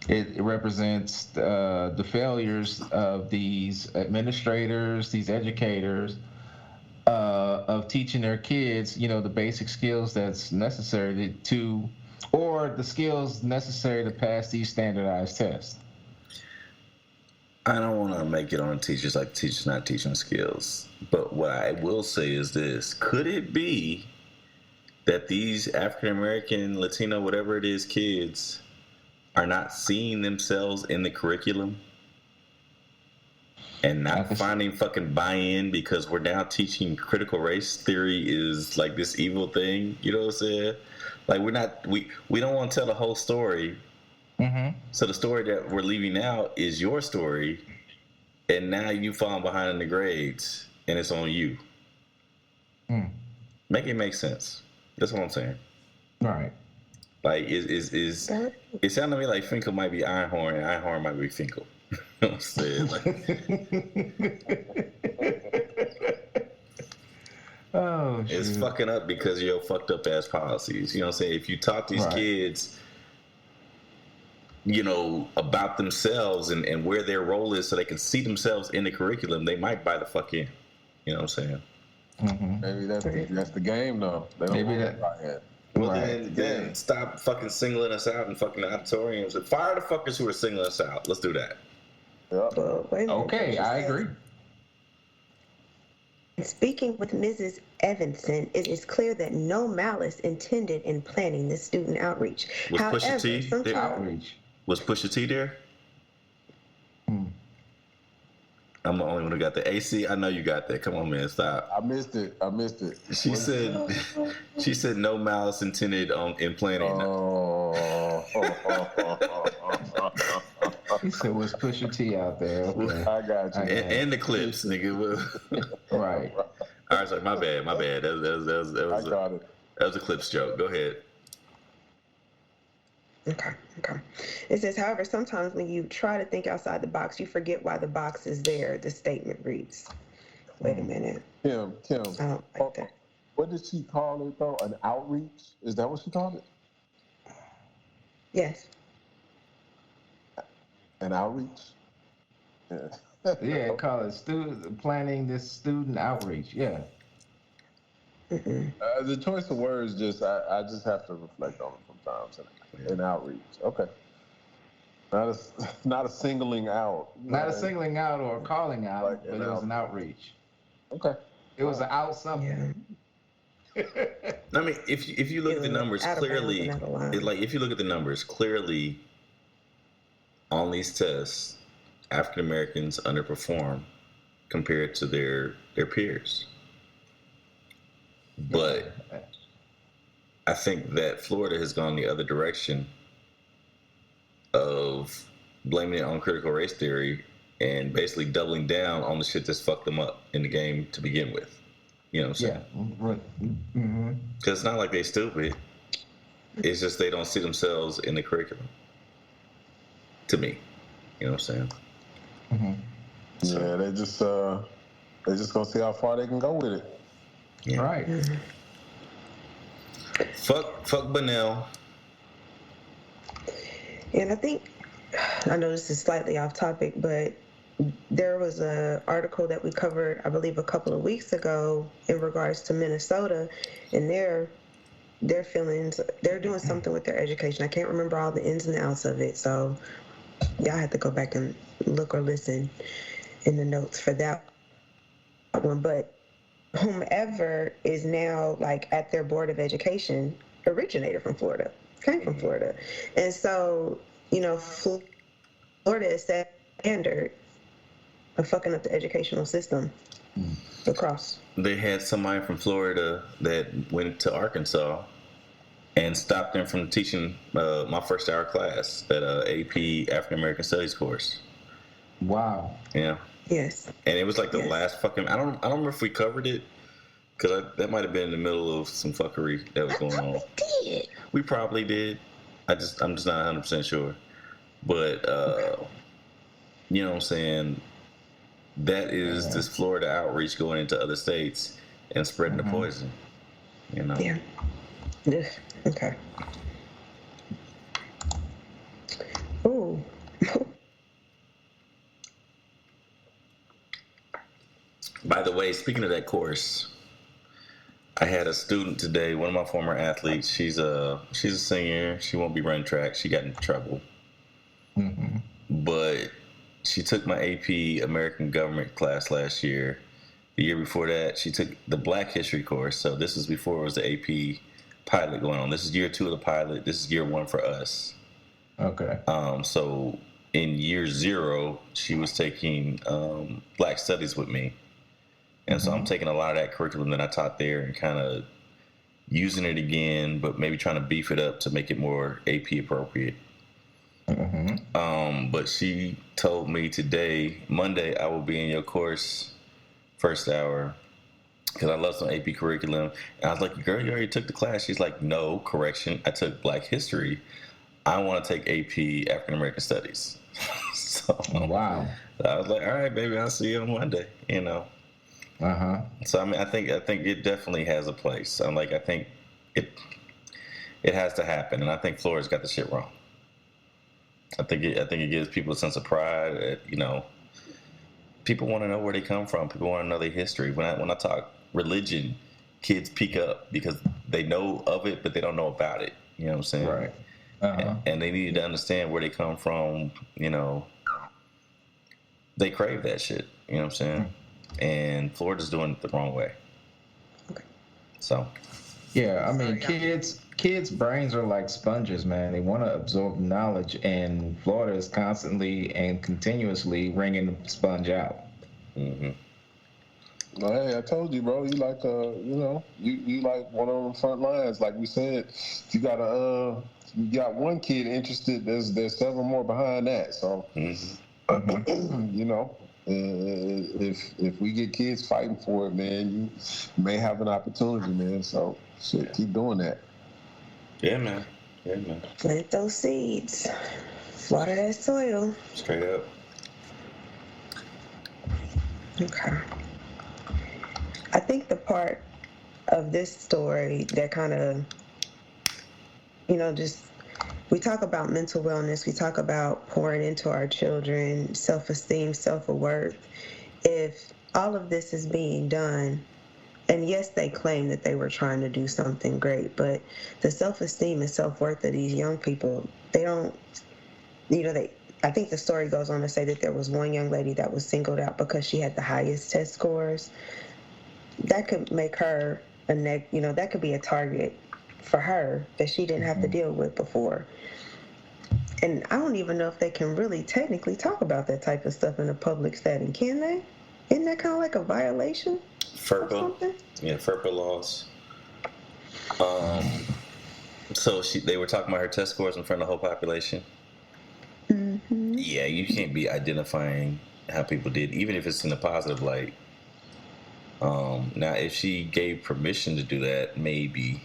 It represents the failures of these administrators, these educators, of teaching their kids, the basic skills that's necessary or the skills necessary to pass these standardized tests. I don't want to make it on teachers like teachers not teaching skills, but what I will say is this: could it be that these African American, Latino, whatever it is, kids are not seeing themselves in the curriculum and not finding fucking buy-in because we're now teaching critical race theory is like this evil thing? You know what I'm saying? Like we don't want to tell the whole story. Mm-hmm. So the story that we're leaving out is your story, and now you falling behind in the grades, and it's on you. Make it make sense. That's what I'm saying. Right. Like, it sounded to me like Finkel might be Einhorn and Einhorn might be Finkel. You know what I'm saying? Oh, shit. It's fucking up because of your fucked up ass policies. You know what I'm saying? If you taught these kids, about themselves and where their role is so they can see themselves in the curriculum, they might buy the fuck in. You know what I'm saying? Mm-hmm. Maybe that's the game, though. They don't maybe that. Well, then stop fucking singling us out in fucking auditoriums. Fire the fuckers who are singling us out. Let's do that. Yep. Okay, I agree. Speaking with Mrs. Evanson, it is clear that no malice intended in planning this student outreach. Was Pusha T there? Was Pusha T there? I'm the only one who got the AC. I know you got that. Come on, man, stop. I missed it. She said no malice intended in planning. He said, was Pusha T out there? Okay. I got you. And the clips, nigga. Right. All right, sorry, my bad. That was a clips joke. Go ahead. Okay. It says, however, sometimes when you try to think outside the box, you forget why the box is there. The statement reads. Wait a minute. Kim. I don't like that. What did she call it, though? An outreach? Is that what she called it? Yes. An outreach? Yeah, call it planning this student outreach. Yeah. The choice of words I just have to reflect on it sometimes. An outreach. Okay. Not a singling out. Not a singling out or calling out, but it was an outreach. Okay. It was an out something. Yeah. I mean, if you look at the numbers clearly, if you look at the numbers clearly, on these tests, African Americans underperform compared to their peers. But I think that Florida has gone the other direction of blaming it on critical race theory and basically doubling down on the shit that's fucked them up in the game to begin with. You know what I'm saying? Because it's not like they stupid. It's just they don't see themselves in the curriculum. To me, you know what I'm saying? Yeah, they just gonna see how far they can go with it. Yeah. Right. Fuck Bunnell. And I know this is slightly off topic, but there was an article that we covered, I believe, a couple of weeks ago in regards to Minnesota and their feelings. They're doing something with their education. I can't remember all the ins and outs of it, so y'all have to go back and look or listen in the notes for that one. But whomever is now like at their board of education originated from Florida, came from Florida. And so, Florida is set standard of fucking up the educational system across. They had somebody from Florida that went to Arkansas and stopped them from teaching my first hour class at AP African American Studies course. Wow. Yeah. Yes. And it was like the last fucking. I don't remember if we covered it because that might have been in the middle of some fuckery that was going on. Did. We probably did. I'm just not 100% sure. But you know what I'm saying? That is this Florida outreach going into other states and spreading the poison. Yeah. Okay. Ooh. By the way, speaking of that course, I had a student today, one of my former athletes. She's a senior. She won't be running track. She got in trouble. But she took my AP American Government class last year. The year before that, she took the Black History course. So this is before it was the AP pilot going on. This is year 2 of the pilot. This is year 1 for us. Okay. So in year 0, she was taking Black Studies with me. And so I'm taking a lot of that curriculum that I taught there and kind of using it again, but maybe trying to beef it up to make it more AP appropriate. But she told me today, Monday, I will be in your course first hour because I love some AP curriculum. And I was like, girl, you already took the class. She's like, no, correction. I took Black History. I want to take AP African American Studies. So wow. I was like, all right, baby, I'll see you on Monday, So I mean, I think it definitely has a place. I think it has to happen, and I think Florida's got the shit wrong. I think it gives people a sense of pride. People want to know where they come from. People want to know their history. When I talk religion, kids peek up because they know of it, but they don't know about it. You know what I'm saying? Right. And they need to understand where they come from. They crave that shit. You know what I'm saying? And Florida's doing it the wrong way. Okay. So. Yeah, I mean, kids' brains are like sponges, man. They want to absorb knowledge, and Florida is constantly and continuously wringing the sponge out. Well, hey, I told you, bro. You like you like one of the front lines. Like we said, you got one kid interested. There's several more behind that. So, if we get kids fighting for it, man, you may have an opportunity, man. So, shit, keep doing that. Yeah, man. Plant those seeds. Water that soil. Straight up. Okay. I think the part of this story that kind of, we talk about mental wellness, we talk about pouring into our children, self-esteem, self-worth. If all of this is being done, and yes, they claim that they were trying to do something great, but the self-esteem and self-worth of these young people, they don't, I think the story goes on to say that there was one young lady that was singled out because she had the highest test scores. That could make her that could be a target for her that she didn't have to deal with before. And I don't even know if they can really technically talk about that type of stuff in a public setting, can they? Isn't that kind of like a violation? FERPA. Yeah, FERPA laws. So they were talking about her test scores in front of the whole population. Yeah, you can't be identifying how people did, even if it's in a positive light. Now, if she gave permission to do that, maybe.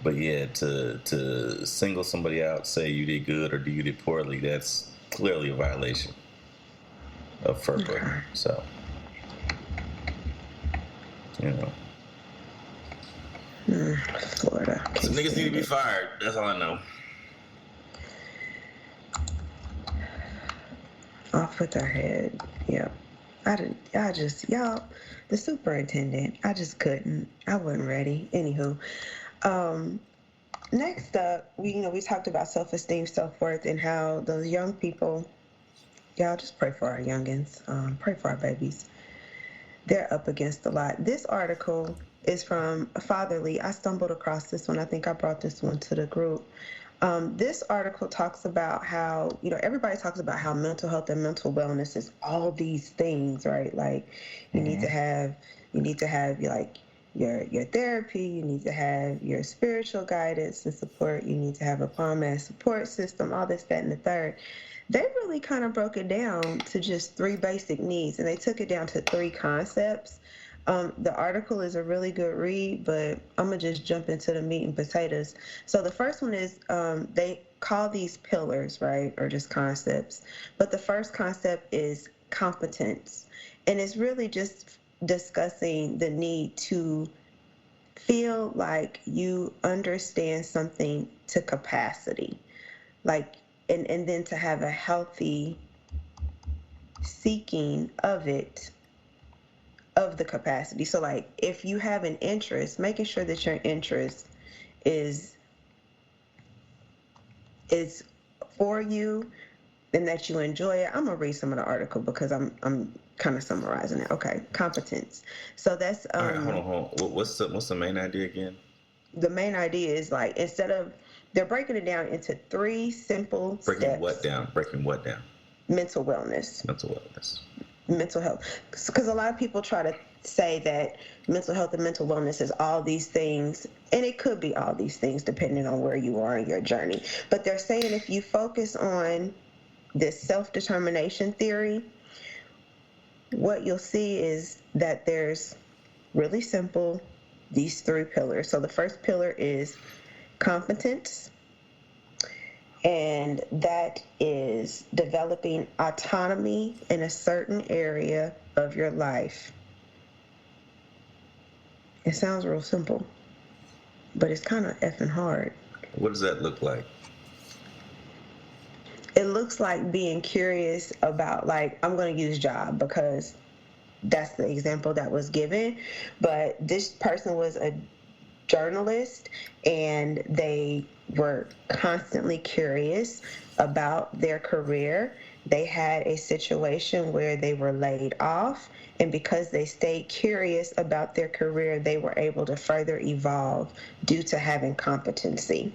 But yeah, to single somebody out, say you did good or you did poorly, that's clearly a violation of FERPA. So, you know. Florida. Some niggas need to be fired. That's all I know. Off with her head. Yep. Y'all, the superintendent, I just couldn't. I wasn't ready. Anywho. Next up, we talked about self-esteem, self-worth, and how those young people, y'all just pray for our youngins, pray for our babies. They're up against a lot. This article is from Fatherly. I stumbled across this one. I think I brought this one to the group. This article talks about how, everybody talks about how mental health and mental wellness is all these things, right? Like you need to have like your therapy, you need to have your spiritual guidance and support, you need to have a POMS support system, all this, that, and the third. They really kind of broke it down to just 3 basic needs, and they took it down to 3 concepts. The article is a really good read, but I'm going to just jump into the meat and potatoes. So the first one is they call these pillars, right, or just concepts. But the first concept is competence. And it's really just discussing the need to feel like you understand something to capacity, like, and then to have a healthy seeking of it, of the capacity. So like if you have an interest, making sure that your interest is for you and that you enjoy it. I'm gonna read some of the article because I'm kind of summarizing it. Okay, competence. So that's all right, hold on. What's the main idea again? The main idea is like they're breaking it down into 3 simple steps. Breaking what down? Mental wellness. Mental health. Because a lot of people try to say that mental health and mental wellness is all these things, and it could be all these things depending on where you are in your journey. But they're saying if you focus on this self-determination theory, what you'll see is that there's really simple, these 3 pillars. So the first pillar is competence, and that is developing autonomy in a certain area of your life. It sounds real simple, but it's kind of effing hard. What does that look like? It looks like being curious about, like, I'm going to use job because that's the example that was given, but this person was a journalist and they were constantly curious about their career. They had a situation where they were laid off, and because they stayed curious about their career, they were able to further evolve due to having competency.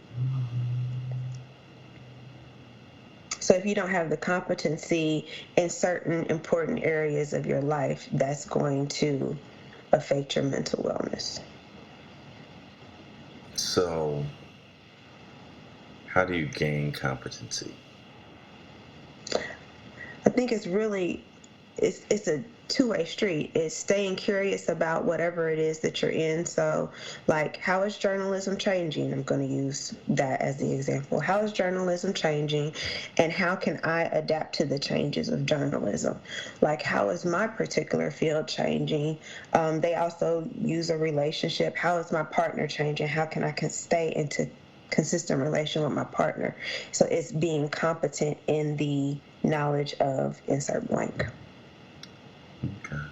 So if you don't have the competency in certain important areas of your life, that's going to affect your mental wellness. So how do you gain competency? I think it's a two-way street. It's staying curious about whatever it is that you're in. So, like, how is journalism changing? I'm going to use that as the example. How is journalism changing, and how can I adapt to the changes of journalism? Like, how is my particular field changing? They also use a relationship. How is my partner changing? How can I stay into consistent relation with my partner? So it's being competent in the knowledge of insert blank. Okay.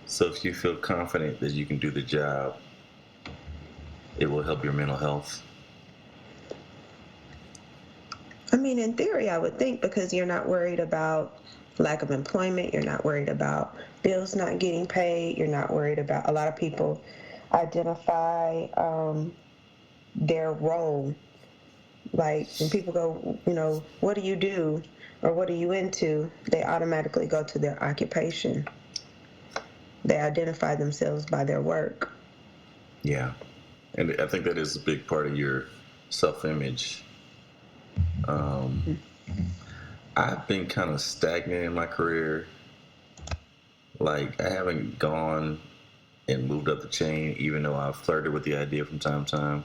So if you feel confident that you can do the job, it will help your mental health? I mean, in theory, I would think, because you're not worried about lack of employment, you're not worried about bills not getting paid, you're not worried about, a lot of people identify their role. Like, when people go, what do you do? Or what are you into? They automatically go to their occupation. They identify themselves by their work. Yeah. And I think that is a big part of your self-image. I've been kind of stagnant in my career. Like, I haven't gone and moved up the chain, even though I've flirted with the idea from time to time.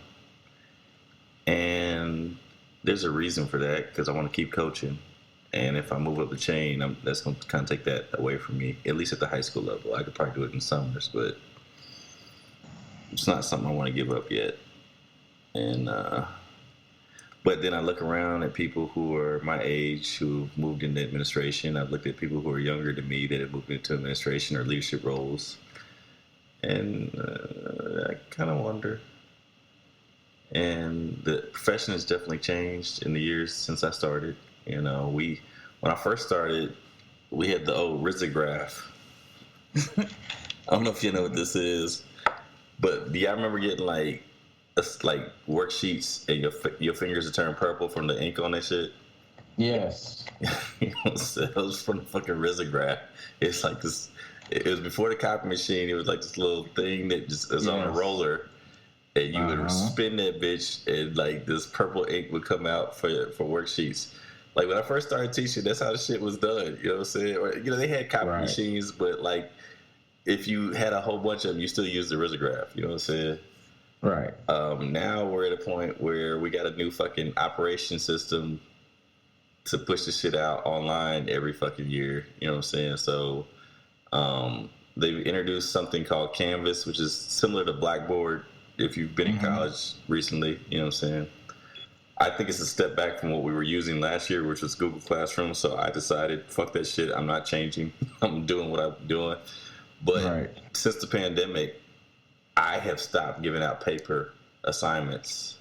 And there's a reason for that, because I want to keep coaching. And if I move up the chain, that's going to kind of take that away from me, at least at the high school level. I could probably do it in summers, but it's not something I want to give up yet. And but then I look around at people who are my age who moved into administration. I've looked at people who are younger than me that have moved into administration or leadership roles. And I kind of wonder. And the profession has definitely changed in the years since I started. You know, when I first started, we had the old risograph. I don't know if you know what this is, but do y'all remember getting like worksheets and your fingers would turn purple from the ink on that shit? Yes. You know, so it was from the fucking risograph. It's like this. It was before the copy machine. It was like this little thing that just was on a roller, and you would spin that bitch, and like this purple ink would come out for worksheets. Like when I first started teaching, that's how the shit was done. You know what I'm saying? Or, you know, they had copy machines, but like if you had a whole bunch of them, you still use the risograph. You know what I'm saying? Right. Now we're at a point where we got a new fucking operation system to push the shit out online every fucking year. You know what I'm saying? So they've introduced something called Canvas, which is similar to Blackboard if you've been in college recently. You know what I'm saying? I think it's a step back from what we were using last year, which was Google Classroom. So I decided, fuck that shit. I'm not changing. I'm doing what I'm doing. But since the pandemic, I have stopped giving out paper assignments.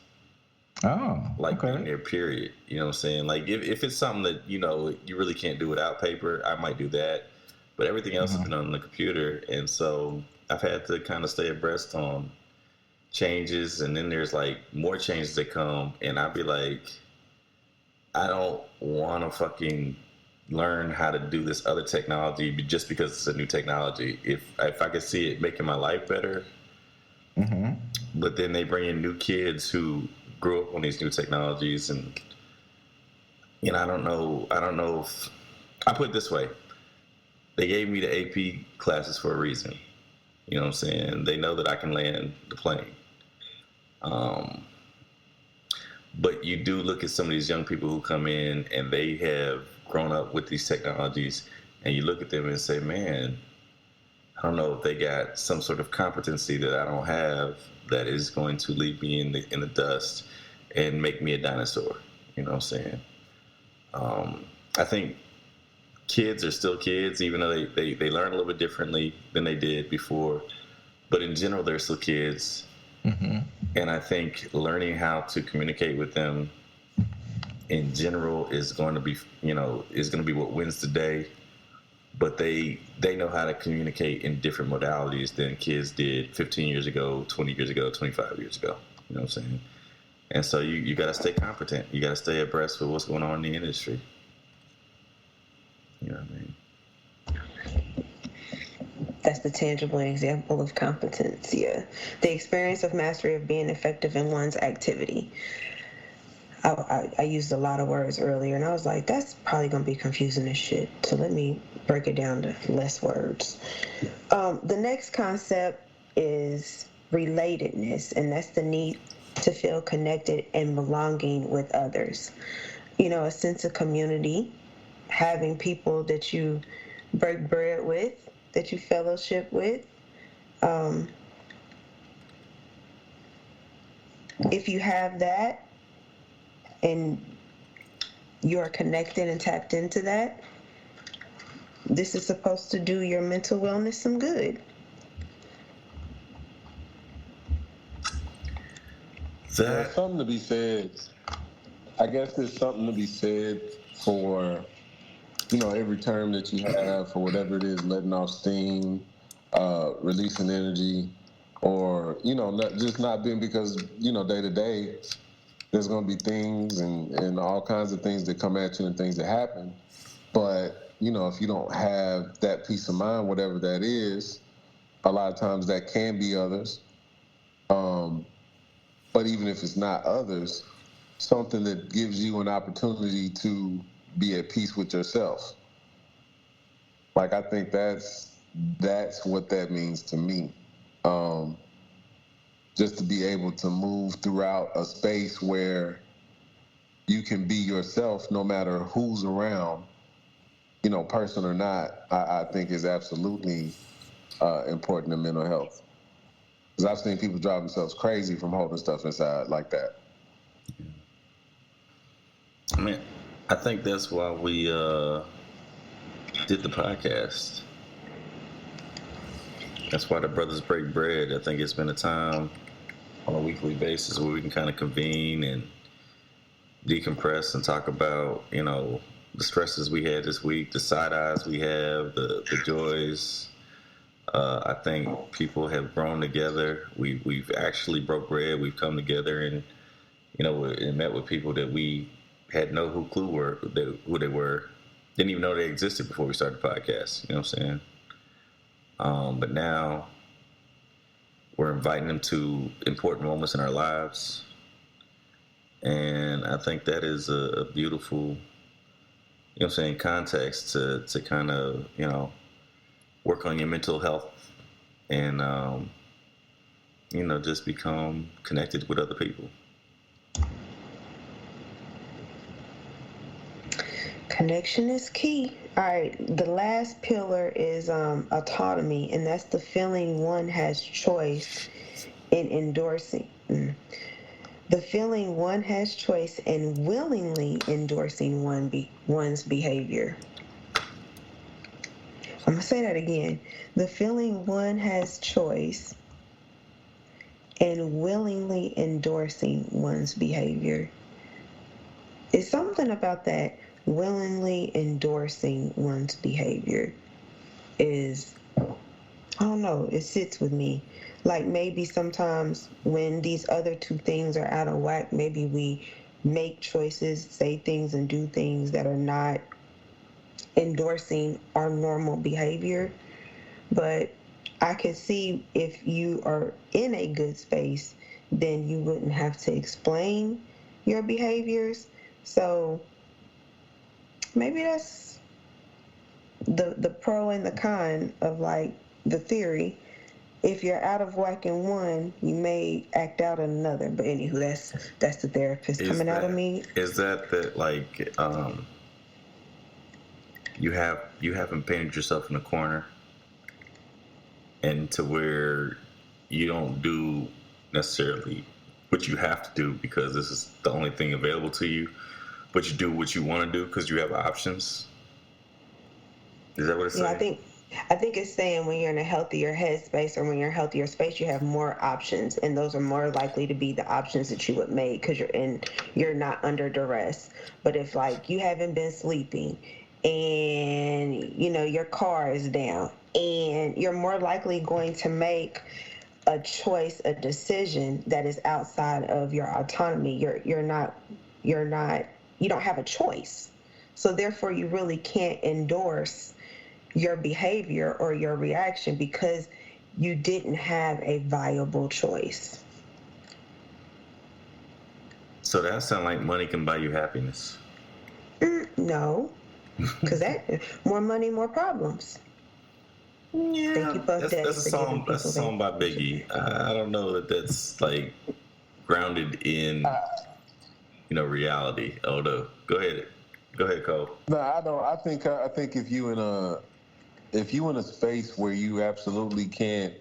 In their period. You know what I'm saying? Like if it's something that, you know, you really can't do without paper, I might do that. But everything else has been on the computer. And so I've had to kind of stay abreast on changes, and then there's like more changes that come, and I'd be like, I don't want to fucking learn how to do this other technology just because it's a new technology. If I could see it making my life better, but then they bring in new kids who grew up on these new technologies, and you know, I don't know if I put it this way, they gave me the AP classes for a reason. You know what I'm saying? They know that I can land the plane. But you do look at some of these young people who come in and they have grown up with these technologies, and you look at them and say, man, I don't know if they got some sort of competency that I don't have that is going to leave me in the dust and make me a dinosaur. You know what I'm saying? I think kids are still kids, even though they learn a little bit differently than they did before. But in general, they're still kids. And I think learning how to communicate with them in general is going to be, you know, is going to be what wins the day. But they know how to communicate in different modalities than kids did 15 years ago, 20 years ago, 25 years ago. You know what I'm saying? And so you got to stay competent. You got to stay abreast with what's going on in the industry. You know what I mean? That's the tangible example of competence, yeah. The experience of mastery of being effective in one's activity. I used a lot of words earlier, and I was like, that's probably going to be confusing as shit. So let me break it down to less words. The next concept is relatedness, and that's the need to feel connected and belonging with others. You know, a sense of community, having people that you break bread with, that you fellowship with. If you have that and you are connected and tapped into that, this is supposed to do your mental wellness some good. There's something to be said. I guess there's something to be said for, you know, every term that you have for whatever it is, letting off steam, releasing energy, or, you know, not being, because, you know, day to day, there's going to be things and all kinds of things that come at you and things that happen. But, you know, if you don't have that peace of mind, whatever that is, a lot of times that can be others. But even if it's not others, something that gives you an opportunity to be at peace with yourself. Like, I think that's what that means to me. Just to be able to move throughout a space where you can be yourself no matter who's around, person or not, I think is absolutely important to mental health. Because I've seen people drive themselves crazy from holding stuff inside like that. I mean, I think that's why we did the podcast. That's why the Brothers Break Bread. I think it's been a time on a weekly basis where we can kind of convene and decompress and talk about, the stresses we had this week, the side eyes we have, the joys. I think people have grown together. We've actually broke bread. We've come together and, and met with people that we had no clue who they were. Didn't even know they existed before we started the podcast. You know what I'm saying? But now we're inviting them to important moments in our lives. And I think that is a beautiful, context to kind of, work on your mental health and, just become connected with other people. Connection is key. All right, the last pillar is autonomy, and that's the feeling one has choice in endorsing. The feeling one has choice in willingly endorsing one's behavior. I'm going to say that again. The feeling one has choice in willingly endorsing one's behavior. It's something about that. Willingly endorsing one's behavior is, I don't know, it sits with me. Like maybe sometimes when these other two things are out of whack, maybe we make choices, say things, and do things that are not endorsing our normal behavior. But I could see if you are in a good space, then you wouldn't have to explain your behaviors. So maybe that's the pro and the con of like the theory. If you're out of whack in one, you may act out in another. But anywho, that's the therapist coming out of me. Is that like you haven't painted yourself in a corner, and to where you don't do necessarily what you have to do because this is the only thing available to you, but you do what you want to do because you have options? Is that what it's saying? Yeah, I think it's saying when you're in a healthier headspace or when you're in a healthier space, you have more options, and those are more likely to be the options that you would make because you're not under duress. But if like you haven't been sleeping and your car is down, and you're more likely going to make a choice, a decision that is outside of your autonomy. You don't have a choice. So therefore you really can't endorse your behavior or your reaction because you didn't have a viable choice. So that sounds like money can buy you happiness. No, because that more money, more problems. Yeah, that's a song by Biggie. I don't know that's like grounded in reality. Although, go ahead, Cole. No, I don't. I think if you in a space where you absolutely can't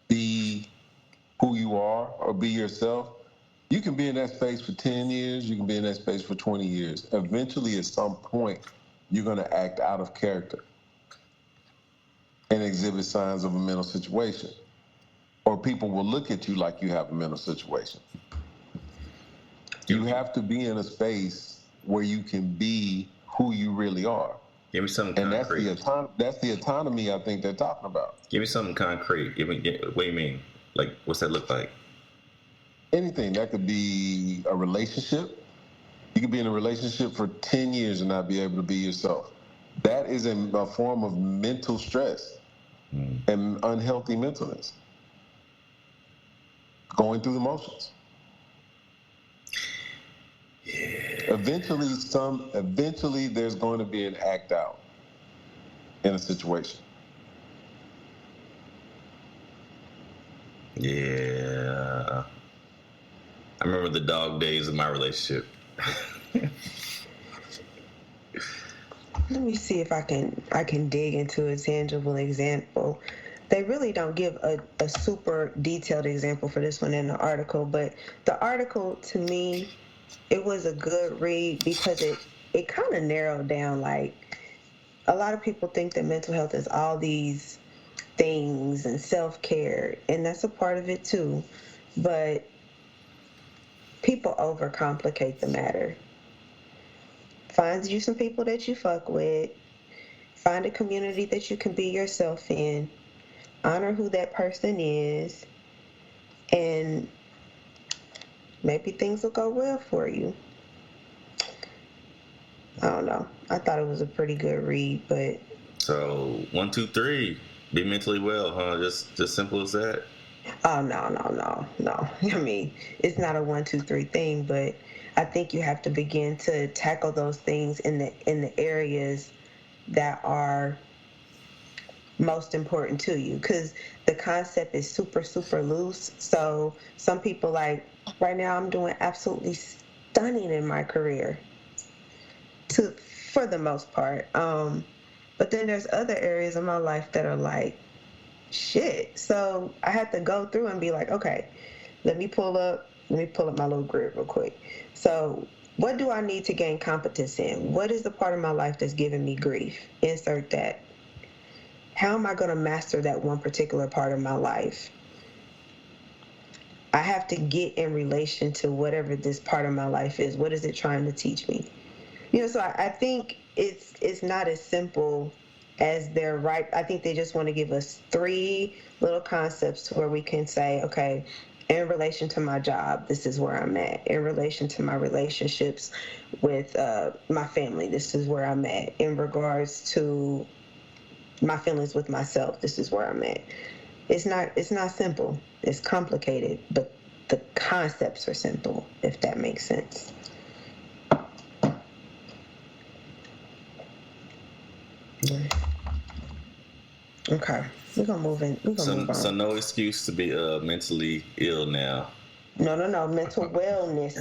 be who you are or be yourself, you can be in that space for 10 years. You can be in that space for 20 years. Eventually, at some point, you're going to act out of character and exhibit signs of a mental situation. Or people will look at you like you have a mental situation. You have to be in a space where you can be who you really are. Give me something concrete. And that's the autonomy I think they're talking about. Give me something concrete. What do you mean? Like, what's that look like? Anything. That could be a relationship. You could be in a relationship for 10 years and not be able to be yourself. That is a form of mental stress and unhealthy mentalness. Going through the motions. Yeah. Eventually there's going to be an act out in a situation. Yeah. I remember the dog days of my relationship. Let me see if I can dig into a tangible example. They really don't give a super detailed example for this one in the article, but the article, to me, it was a good read because it kind of narrowed down, like, a lot of people think that mental health is all these things and self-care, and that's a part of it too, but people overcomplicate the matter. Find you some people that you fuck with, find a community that you can be yourself in, honor who that person is, and maybe things will go well for you. I don't know. I thought it was a pretty good read, but... So, 1, 2, 3. Be mentally well, huh? Just simple as that? Oh, no. I mean, it's not a 1, 2, 3 thing, but I think you have to begin to tackle those things in the areas that are most important to you, because the concept is super, super loose. So some people, like, right now I'm doing absolutely stunning in my career, for the most part. But then there's other areas of my life that are like, shit. So I had to go through and be like, okay, let me pull up my little grid real quick. So what do I need to gain competence in? What is the part of my life that's giving me grief? Insert that. How am I going to master that one particular part of my life? I have to get in relation to whatever this part of my life is. What is it trying to teach me? So I think it's not as simple as they're right. I think they just want to give us 3 little concepts to where we can say, okay, in relation to my job, this is where I'm at. In relation to my relationships with my family, this is where I'm at. In regards to my feelings with myself, this is where I'm at. It's not simple. It's complicated, but the concepts are simple, if that makes sense. Okay, we're gonna move in. Move on. So no excuse to be mentally ill now. No. Mental wellness.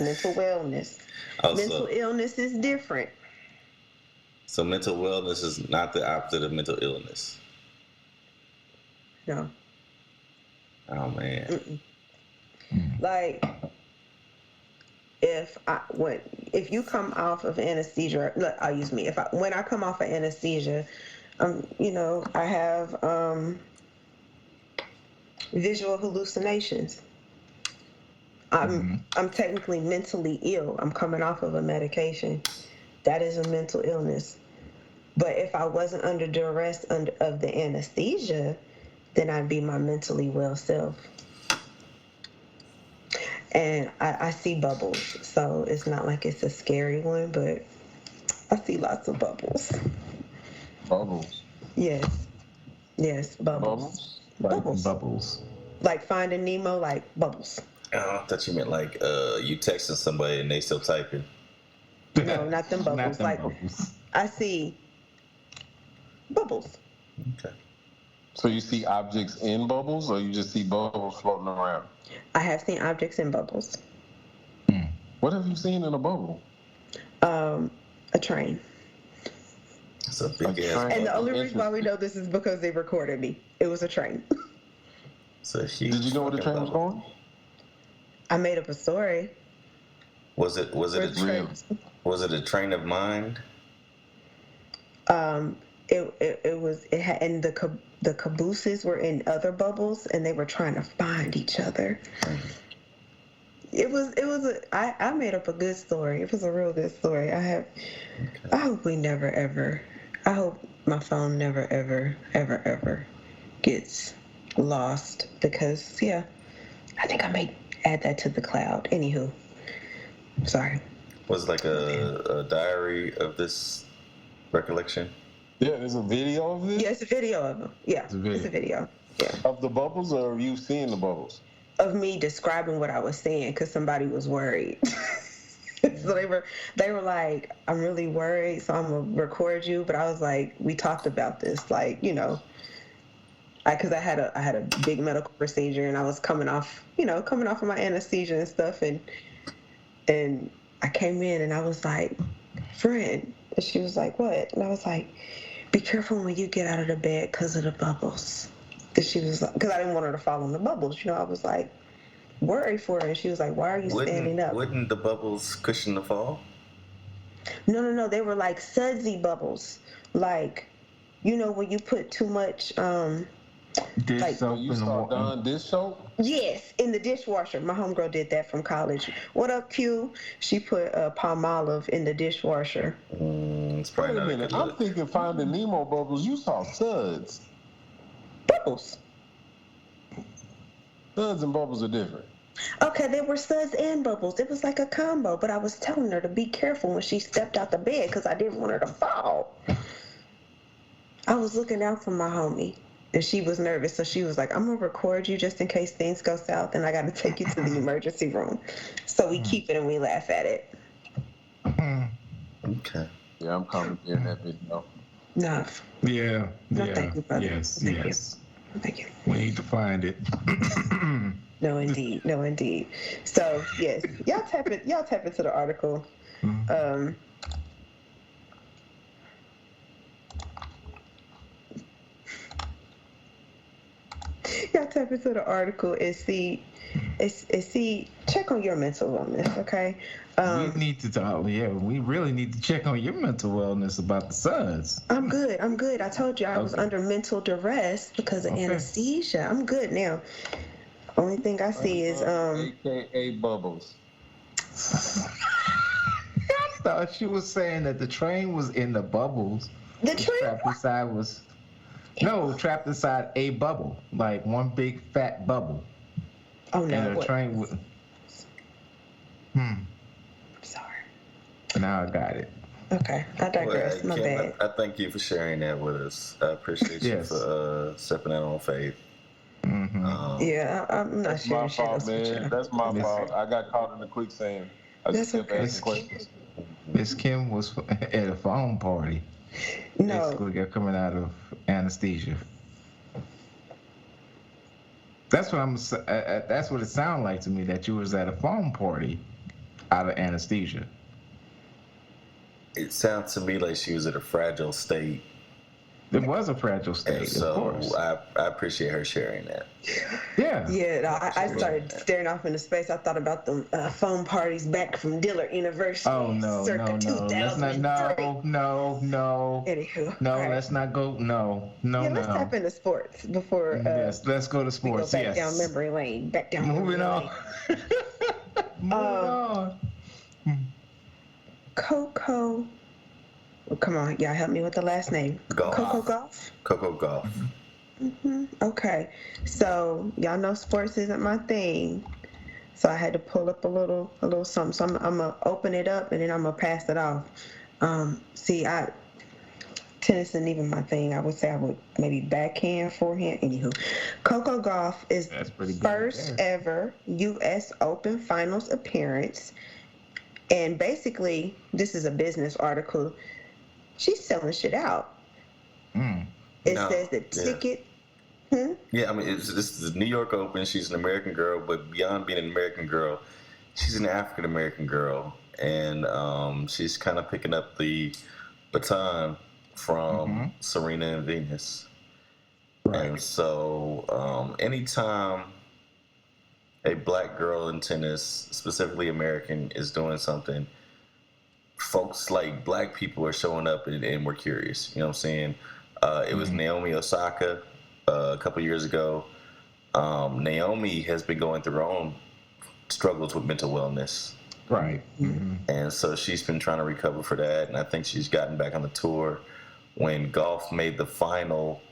Oh, mental illness is different. So mental wellness is not the opposite of mental illness. No. Oh man. Like, if you come off of anesthesia, look, I'll use me. When I come off of anesthesia, I have visual hallucinations. I'm technically mentally ill. I'm coming off of a medication. That is a mental illness. But if I wasn't under duress of the anesthesia, then I'd be my mentally well self. And I see bubbles, so it's not like it's a scary one, but I see lots of bubbles. Bubbles? Yes, bubbles. Bubbles. Like Finding Nemo, like bubbles. Oh, I thought you meant like you texting somebody and they still typing. No, not them bubbles. Bubbles. I see bubbles. Okay. So you see objects in bubbles, or you just see bubbles floating around? I have seen objects in bubbles. What have you seen in a bubble? A train. It's a big ass. And the only reason why we know this is because they recorded me. It was a train. It's a huge. Did you know where the train was going? I made up a story. Was it a train of mind? It had, and the cabooses were in other bubbles, and they were trying to find each other. I made up a good story. It was a real good story. I hope I hope my phone never ever gets lost, because I think I may add that to the cloud. Anywho, sorry. Was it like a diary of this recollection? Yeah, there's a video of this? Yeah, it's a video of them. Yeah, it's a video. Yeah. Of the bubbles, or of you seeing the bubbles? Of me describing what I was saying, because somebody was worried. So they were like, I'm really worried, so I'm gonna record you. But I was like, we talked about this, like, because I had a big medical procedure, and I was coming off of my anesthesia and stuff, and I came in and I was like, friend, and she was like, what? And I was like, be careful when you get out of the bed because of the bubbles. And she was like, because I didn't want her to fall in the bubbles, I was like, worried for her, and she was like, why are you standing up? Wouldn't the bubbles cushion the fall? No, they were like sudsy bubbles, like, when you put too much dish like, soap you start done dish soap? Yes, in the dishwasher. My homegirl did that from college. What up, Q? She put Palmolive in the dishwasher. Wait a minute, I'm thinking Finding Nemo bubbles. You saw suds. Bubbles. Suds and bubbles are different. Okay, they were suds and bubbles. It was like a combo, but I was telling her to be careful when she stepped out the bed because I didn't want her to fall. I was looking out for my homie, and she was nervous, so she was like, I'm going to record you just in case things go south, and I got to take you to the emergency room. So we keep it and we laugh at it. Okay. Yeah, I'm coming here in that video. No. Yeah. No, yeah. thank you, brother. Yes. Thank yes. you. Thank you. We need to find it. No, indeed. So yes, y'all tap into the article. Y'all tap into the article and see, check on your mental wellness, okay? We need to talk. Yeah, we really need to check on your mental wellness about the Suns. I'm good. I told you I was under mental duress because of anesthesia. I'm good now. Only thing I see is AKA bubbles. I thought she was saying that the train was in the bubbles. The train trapped inside a bubble, like one big fat bubble. Oh no! And the train was. Sorry. Now I got it. Okay, I digress. My Kim, bad. I thank you for sharing that with us. I appreciate you for stepping out on faith. Yeah, I'm not That's sure. my fault, man. That's my fault. I got caught in the quicksand. I just kept asking questions. Miss Kim was at a phone party. No. Basically, coming out of anesthesia. That's what it sounded like to me, that you was at a phone party out of anesthesia. It sounds to me like she was at a fragile state. It was a fragile state, And so of course. I appreciate her sharing that. Yeah. Yeah, I started staring off into space. I thought about the phone parties back from Dillard University. Oh no, circa no. Let's not. No. Anywho, no, right. Let's not go. No. Let's tap into sports before. Yes, let's go to sports. We go back down memory lane. Moving on. Moving on. Coco. Come on, y'all help me with the last name. Gauff. Coco Gauff? Coco Gauff. Okay. So, y'all know sports isn't my thing. So, I had to pull up a little something. So, I'm going to open it up and then I'm going to pass it off. Tennis isn't even my thing. I would say I would maybe backhand, forehand. Anywho, Coco Gauff is first ever U.S. Open Finals appearance. And basically, this is a business article. She's selling shit out. It says the ticket. Yeah, I mean, this is the New York Open. She's an American girl, but beyond being an American girl, she's an African American girl, and she's kind of picking up the baton from Serena and Venus. Right. And so, anytime a black girl in tennis, specifically American, is doing something, folks like black people are showing up and we're curious. You know what I'm saying? It was Naomi Osaka a couple years ago. Naomi has been going through her own struggles with mental wellness. Right. And so she's been trying to recover for that, and I think she's gotten back on the tour. When Gauff made the final,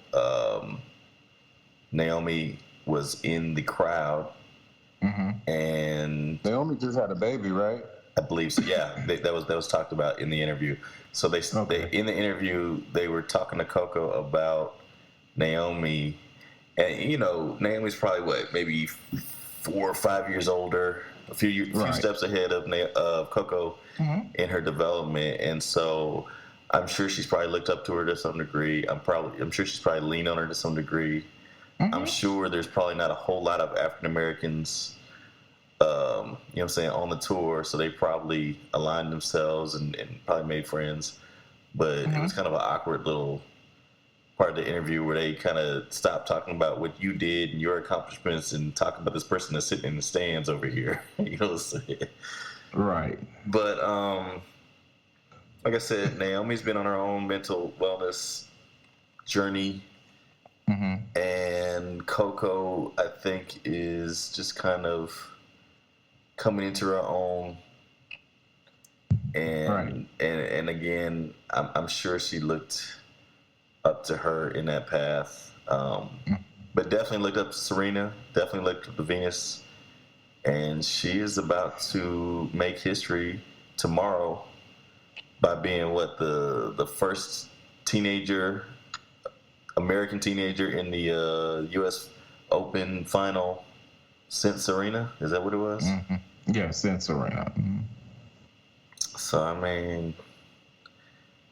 Naomi was in the crowd. And Naomi just had a baby, right? I believe so. Yeah, that was talked about in the interview. So they in the interview they were talking to Coco about Naomi, and Naomi's probably maybe 4 or 5 years older a few steps ahead of Coco in her development, and so I'm sure she's probably looked up to her to some degree. I'm sure she's probably leaned on her to some degree. I'm sure there's probably not a whole lot of African Americans, you know what I'm saying, on the tour, so they probably aligned themselves and probably made friends. But it was kind of an awkward little part of the interview where they kind of stopped talking about what you did and your accomplishments and talk about this person that's sitting in the stands over here. You know what I'm saying? Right. But like I said, Naomi's been on her own mental wellness journey. And Coco, I think, is just kind of coming into her own. And again, I'm sure she looked up to her in that path. But definitely looked up to Serena, definitely looked up to Venus. And she is about to make history tomorrow by being the first American teenager in the U.S. Open final since Serena. Is that what it was? Yeah, since Serena. So, I mean,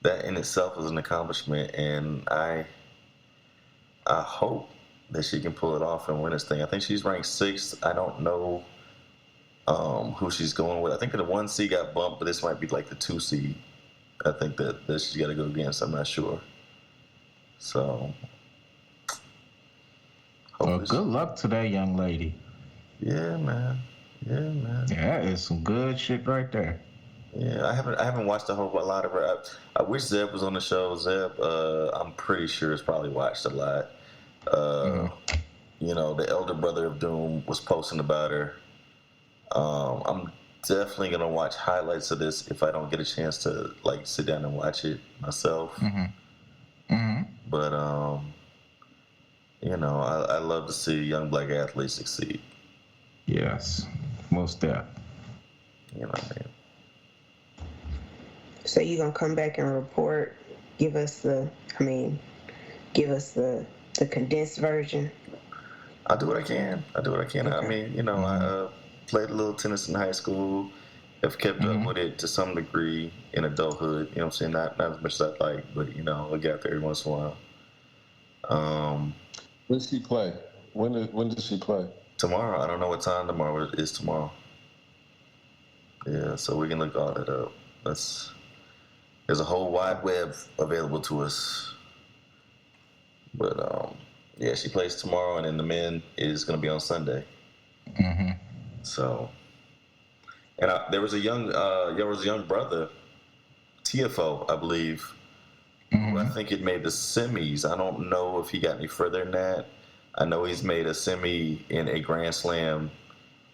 that in itself is an accomplishment, and I hope that she can pull it off and win this thing. I think she's ranked 6th. I don't know who she's going with. I think the 1 seed got bumped, but this might be like the 2 seed. I think that she's got to go against. I'm not sure. So, well, good luck to that young lady. Yeah, man. Yeah, that is some good shit right there. Yeah, I haven't watched a whole lot of her. I wish Zeb was on the show. Zeb, I'm pretty sure has probably watched a lot. You know, the elder brother of Doom was posting about her. I'm definitely gonna watch highlights of this if I don't get a chance to like sit down and watch it myself. But you know, I love to see young black athletes succeed. Yes, most definitely. You know what I mean? So you gonna come back and report? Give us the condensed version. I'll do what I can. Okay. I mean, you know, I played a little tennis in high school. Have kept up with it to some degree in adulthood. You know what I'm saying? Not as much as I'd like, but you know, I get out there every once in a while. When does she play? When does she play? Tomorrow. I don't know what time tomorrow is tomorrow. Yeah, so we can look all that up. There's a whole wide web available to us. But yeah, she plays tomorrow, and then the men is going to be on Sunday. So, and there was a young brother, TFO, I believe, who I think it made the semis. I don't know if he got any further than that. I know he's made a semi in a Grand Slam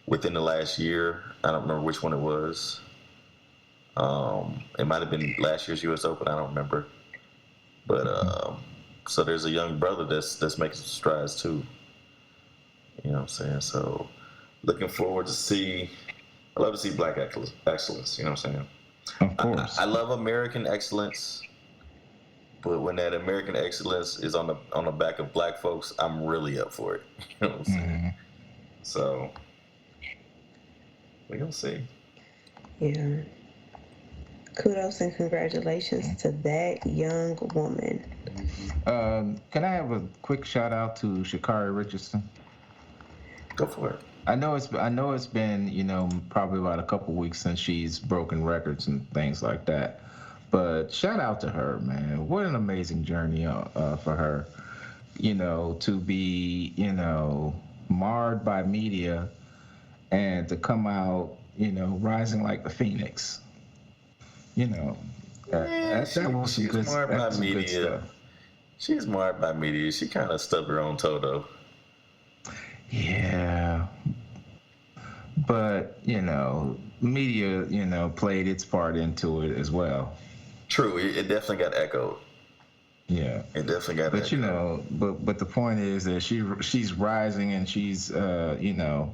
within the last year. I don't remember which one it was. It might have been last year's U.S. Open. I don't remember. But so there's a young brother that's making some strides too. You know what I'm saying? So looking forward to see. I love to see black excellence. You know what I'm saying? Of course. I love American excellence, but when that American excellence is on the back of black folks, I'm really up for it. You know what I'm saying? So we're gonna see. Yeah. Kudos and congratulations to that young woman. Can I have a quick shout out to Sha'Carri Richardson? Go for it. I know it's been, you know, probably about a couple weeks since she's broken records and things like that. But shout out to her, man. What an amazing journey for her. You know, to be, you know, marred by media and to come out, you know, rising like the phoenix. You know, that was some good stuff. She's marred by media. She kind of stubbed her own toe, though. Yeah. But, you know, media, you know, played its part into it as well. True. It definitely got echoed. Yeah. It definitely got echoed. But, you know, but the point is that she's rising and she's, you know,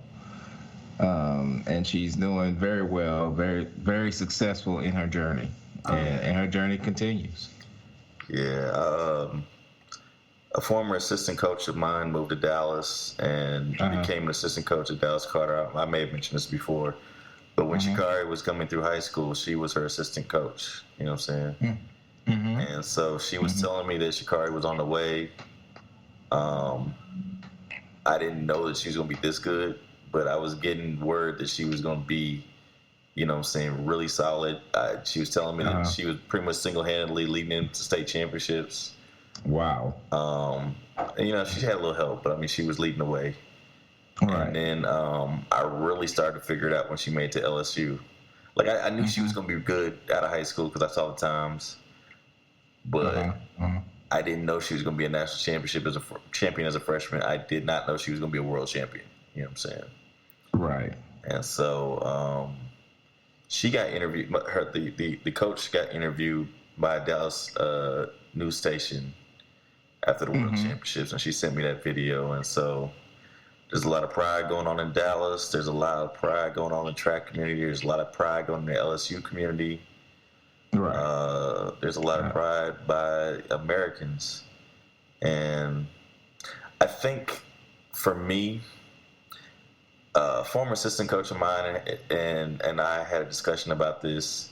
and she's doing very well, very, very successful in her journey. And her journey continues. Yeah. a former assistant coach of mine moved to Dallas and became an assistant coach at Dallas Carter. I may have mentioned this before, but when Sha'Carri was coming through high school, she was her assistant coach. You know what I'm saying? And so she was telling me that Sha'Carri was on the way. I didn't know that she was going to be this good, but I was getting word that she was going to be, you know what I'm saying, really solid. She was telling me that she was pretty much single-handedly leading into state championships. Wow. And, you know, she had a little help, but, I mean, she was leading the way. Right. And then I really started to figure it out when she made it to LSU. Like, I knew she was going to be good out of high school because I saw the times. But I didn't know she was going to be a national champion as a freshman. I did not know she was going to be a world champion. You know what I'm saying? Right. And so she got interviewed. The coach got interviewed by a Dallas news station after the World Championships, and she sent me that video. And so there's a lot of pride going on in Dallas. There's a lot of pride going on in the track community. There's a lot of pride going on in the LSU community. Right. There's a lot of pride by Americans. And I think for me, former assistant coach of mine and I had a discussion about this,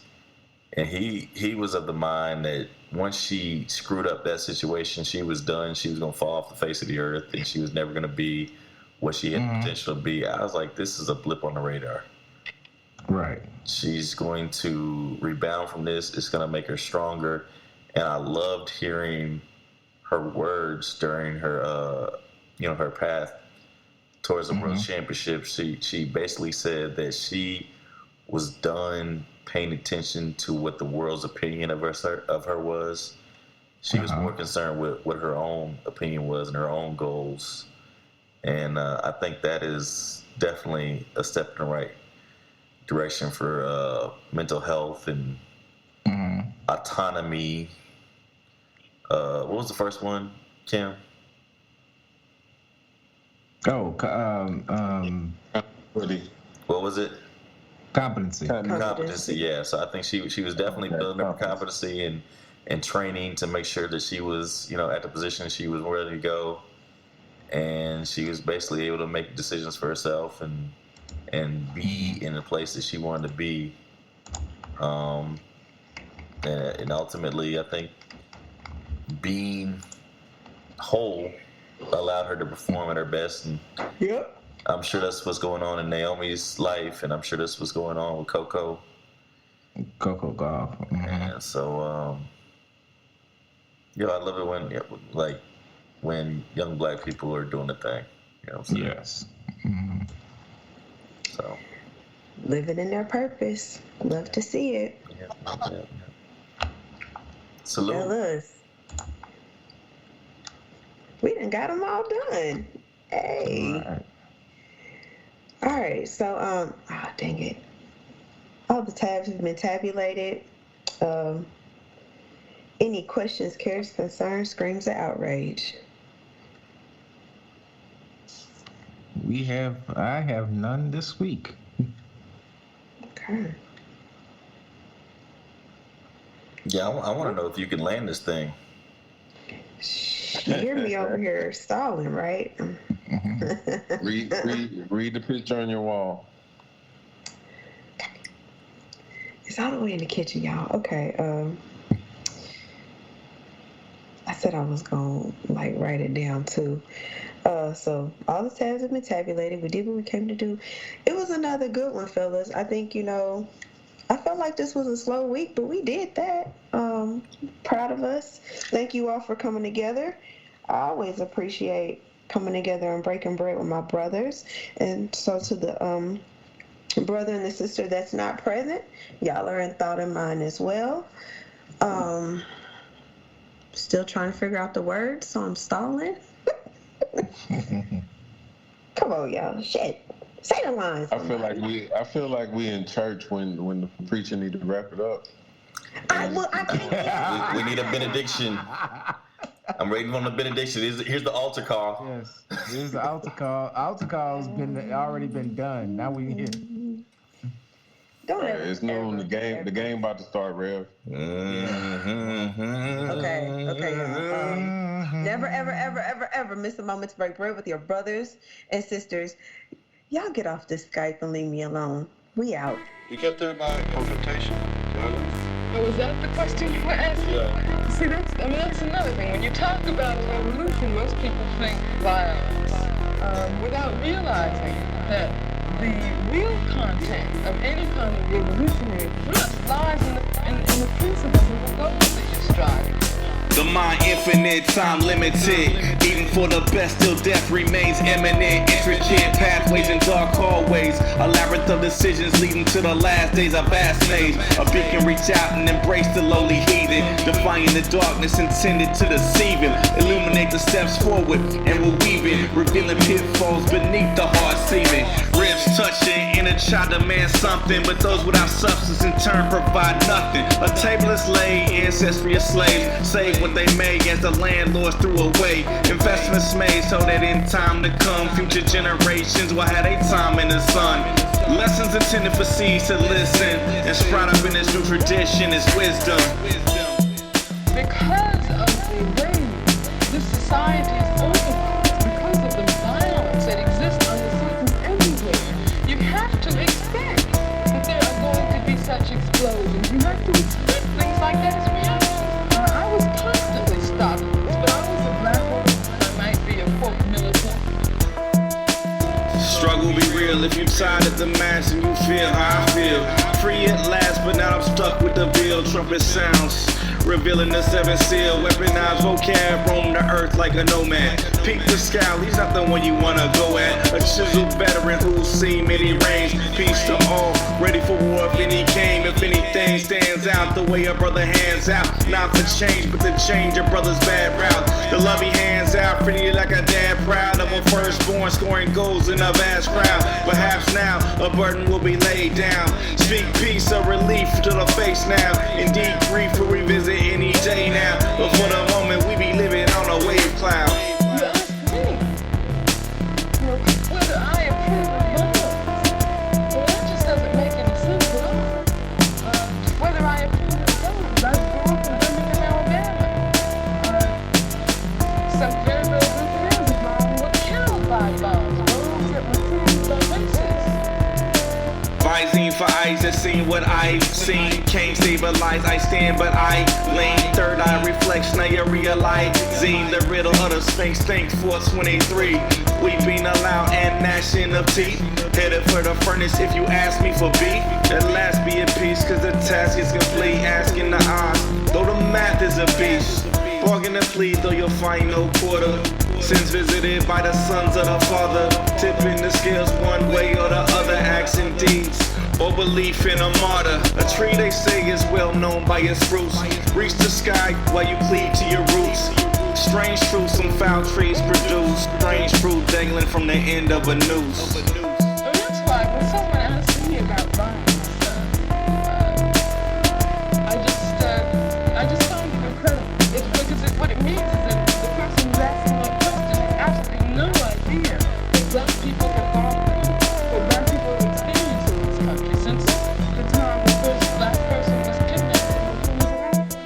and he was of the mind that once she screwed up that situation, she was done. She was going to fall off the face of the earth, and she was never going to be what she had the potential to be. I was like, this is a blip on the radar. Right. She's going to rebound from this. It's going to make her stronger. And I loved hearing her words during her, her path towards the World Championship. She basically said that she was done paying attention to what the world's opinion of her was. She was more concerned with what her own opinion was and her own goals. And I think that is definitely a step in the right direction for mental health and autonomy. What was the first one, Kim? What was it? Competency. Competency, yeah. So I think she was definitely building up her competency and training to make sure that she was, at the position she was ready to go. And she was basically able to make decisions for herself and be in the place that she wanted to be. And ultimately, I think being whole allowed her to perform at her best. And I'm sure that's what's going on in Naomi's life, and I'm sure that's what's going on with Coco Gauff. And so, I love it when young black people are doing the thing. You know what I'm saying? Yes. So living in their purpose. Love to see it. Yeah. Salute. Fellas. We done got them all done. Hey. All right. So, dang it. All the tabs have been tabulated. Any questions, cares, concerns, screams of outrage? I have none this week. Okay. Yeah, I want to know if you can land this thing. You hear me over here stalling, right? Read the picture on your wall. It's all the way in the kitchen, y'all. Okay. I said I was going to write it down too. So all the tabs have been tabulated. We did what we came to do. It was another good one, fellas. I think, I felt like this was a slow week, but we did that. Proud of us. Thank you all for coming together. I always appreciate coming together and breaking bread with my brothers. And so to the brother and the sister that's not present, y'all are in thought and mind as well. Still trying to figure out the words, so I'm stalling. Come on, y'all. Shit. Say the lines. I feel like we in church when the preacher need to wrap it up. We need a benediction. I'm waiting on the benediction. Here's the altar call. Yes, here's the altar call. Altar call's already been done. Now we here. It's noon. The game about to start, Rev. Okay. Never, ever, ever, ever, ever miss a moment to break bread with your brothers and sisters. Y'all get off this Skype and leave me alone. We out. You kept there by confrontation. Oh, was that the question you were asking? Yeah. See, that's another thing. When you talk about a revolution, most people think violence, without realizing that the real content of any kind of revolutionary thrust lies in the principles of the goals that you're striving for. The mind infinite, time limited. Even for the best, still death remains imminent. Intricate pathways and dark hallways. A labyrinth of decisions leading to the last days of vast maze. A beacon reach out and embrace the lowly heathen. Defying the darkness intended to deceive him. Illuminate the steps forward and we're weaving. Revealing pitfalls beneath the heart seething. Ribs touching, inner child demand something. But those without substance in turn provide nothing. A table is laid, ancestry of slaves. Save what they made as the landlords threw away. Investments made so that in time to come, future generations will have a time in the sun. Lessons intended for seeds to listen and sprout up in this new tradition is wisdom. Because of the way this society is organized, because of the violence that exists on the surface everywhere, you have to expect that there are going to be such explosions. You have to expect things like that as reality. I was constantly stopped, but I was a black woman and I might be a quote militant. Struggle be real if you tired of the mass and you feel how I feel. Free at last, but now I'm stuck with the bill. Trumpet sounds, revealing the seventh seal. Weaponized vocab, roam the earth like a nomad. Peek the scowl, he's not the one you wanna go at. A chiseled veteran who's seen many reigns. Peace to all, ready for war if any came. If anything stands out, the way a brother hands out. Not for change, but to change a brother's bad route. The love he hands out, pretty like a dad, proud of a firstborn scoring goals in a vast crowd. Perhaps now a burden will be laid down. Speak peace or relief to the face now. Indeed, grief will revisit any day now. But for the moment, we be living on a wave cloud. You ask me, whether I approve of violence. Well, that just doesn't make any sense at all. Whether I approve of violence, I grew up in Birmingham, Alabama. Some very real group of friends of mine were killed by bombs, those that were killed by racists. Visine for eyes that seen what I've seen. Can't stabilize, I stand but I lean. Third eye reflex, now you're realizing the riddle of the Sphinx. Think 423. Weeping aloud and gnashing of teeth. Headed for the furnace if you ask me for beef. At last be at peace, cause the task is complete. Asking the odds, though the math is a beast. Bargain and plead, though you'll find no quarter. Sins visited by the sons of the Father. Tipping the scales one way or the other. Acts and deeds, or belief in a martyr. A tree they say is well known by its fruits. Reach the sky while you cleave to your roots. Strange fruit some foul trees produce. Strange fruit dangling from the end of a noose. That's why when someone asks me about violence, I just find it incredible. Because what it means is that the person who's asking that question has absolutely no idea that black people have gone through, or black people have experienced in this country since the time the first black person was kidnapped and was arrested.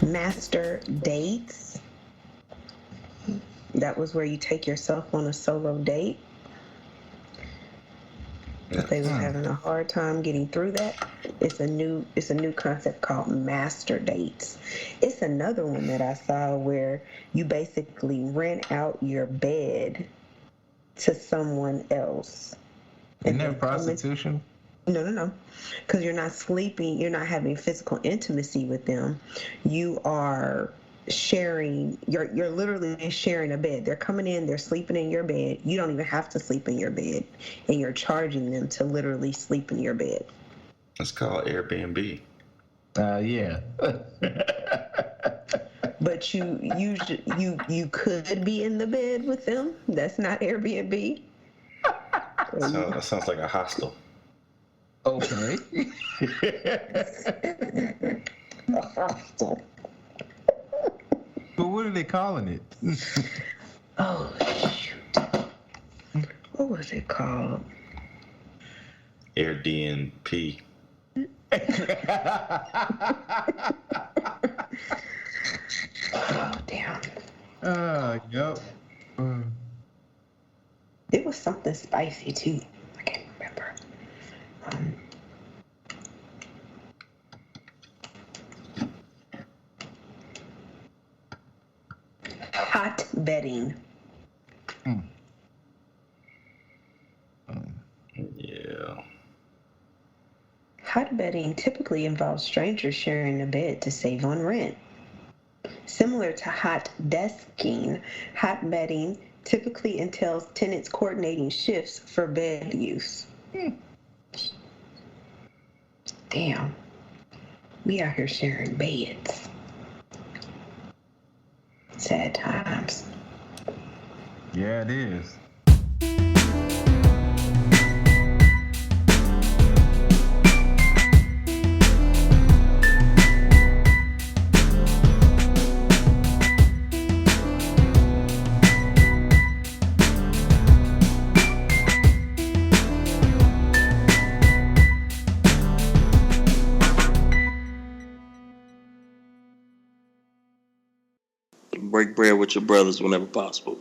Master dates. That was where you take yourself on a solo date. If they were having a hard time getting through that, it's a new concept called master dates. It's another one that I saw where you basically rent out your bed to someone else. Isn't that prostitution? No. Because you're not sleeping, you're not having physical intimacy with them. You are sharing. You're literally sharing a bed. They're coming in, they're sleeping in your bed. You don't even have to sleep in your bed, and you're charging them to literally sleep in your bed. It's called Airbnb. Yeah. But you could be in the bed with them. That's not Airbnb. So that sounds like a hostel. Okay. A hostel. But what are they calling it? Oh, shoot. What was it called? Airbnb. Oh, damn. Yep. It was something spicy, too. I can't remember. Hot bedding. Yeah. Hot bedding typically involves strangers sharing a bed to save on rent. Similar to hot desking, hot bedding typically entails tenants coordinating shifts for bed use. Damn. We out here sharing beds. Sad times. Yeah, it is. Break bread with your brothers whenever possible.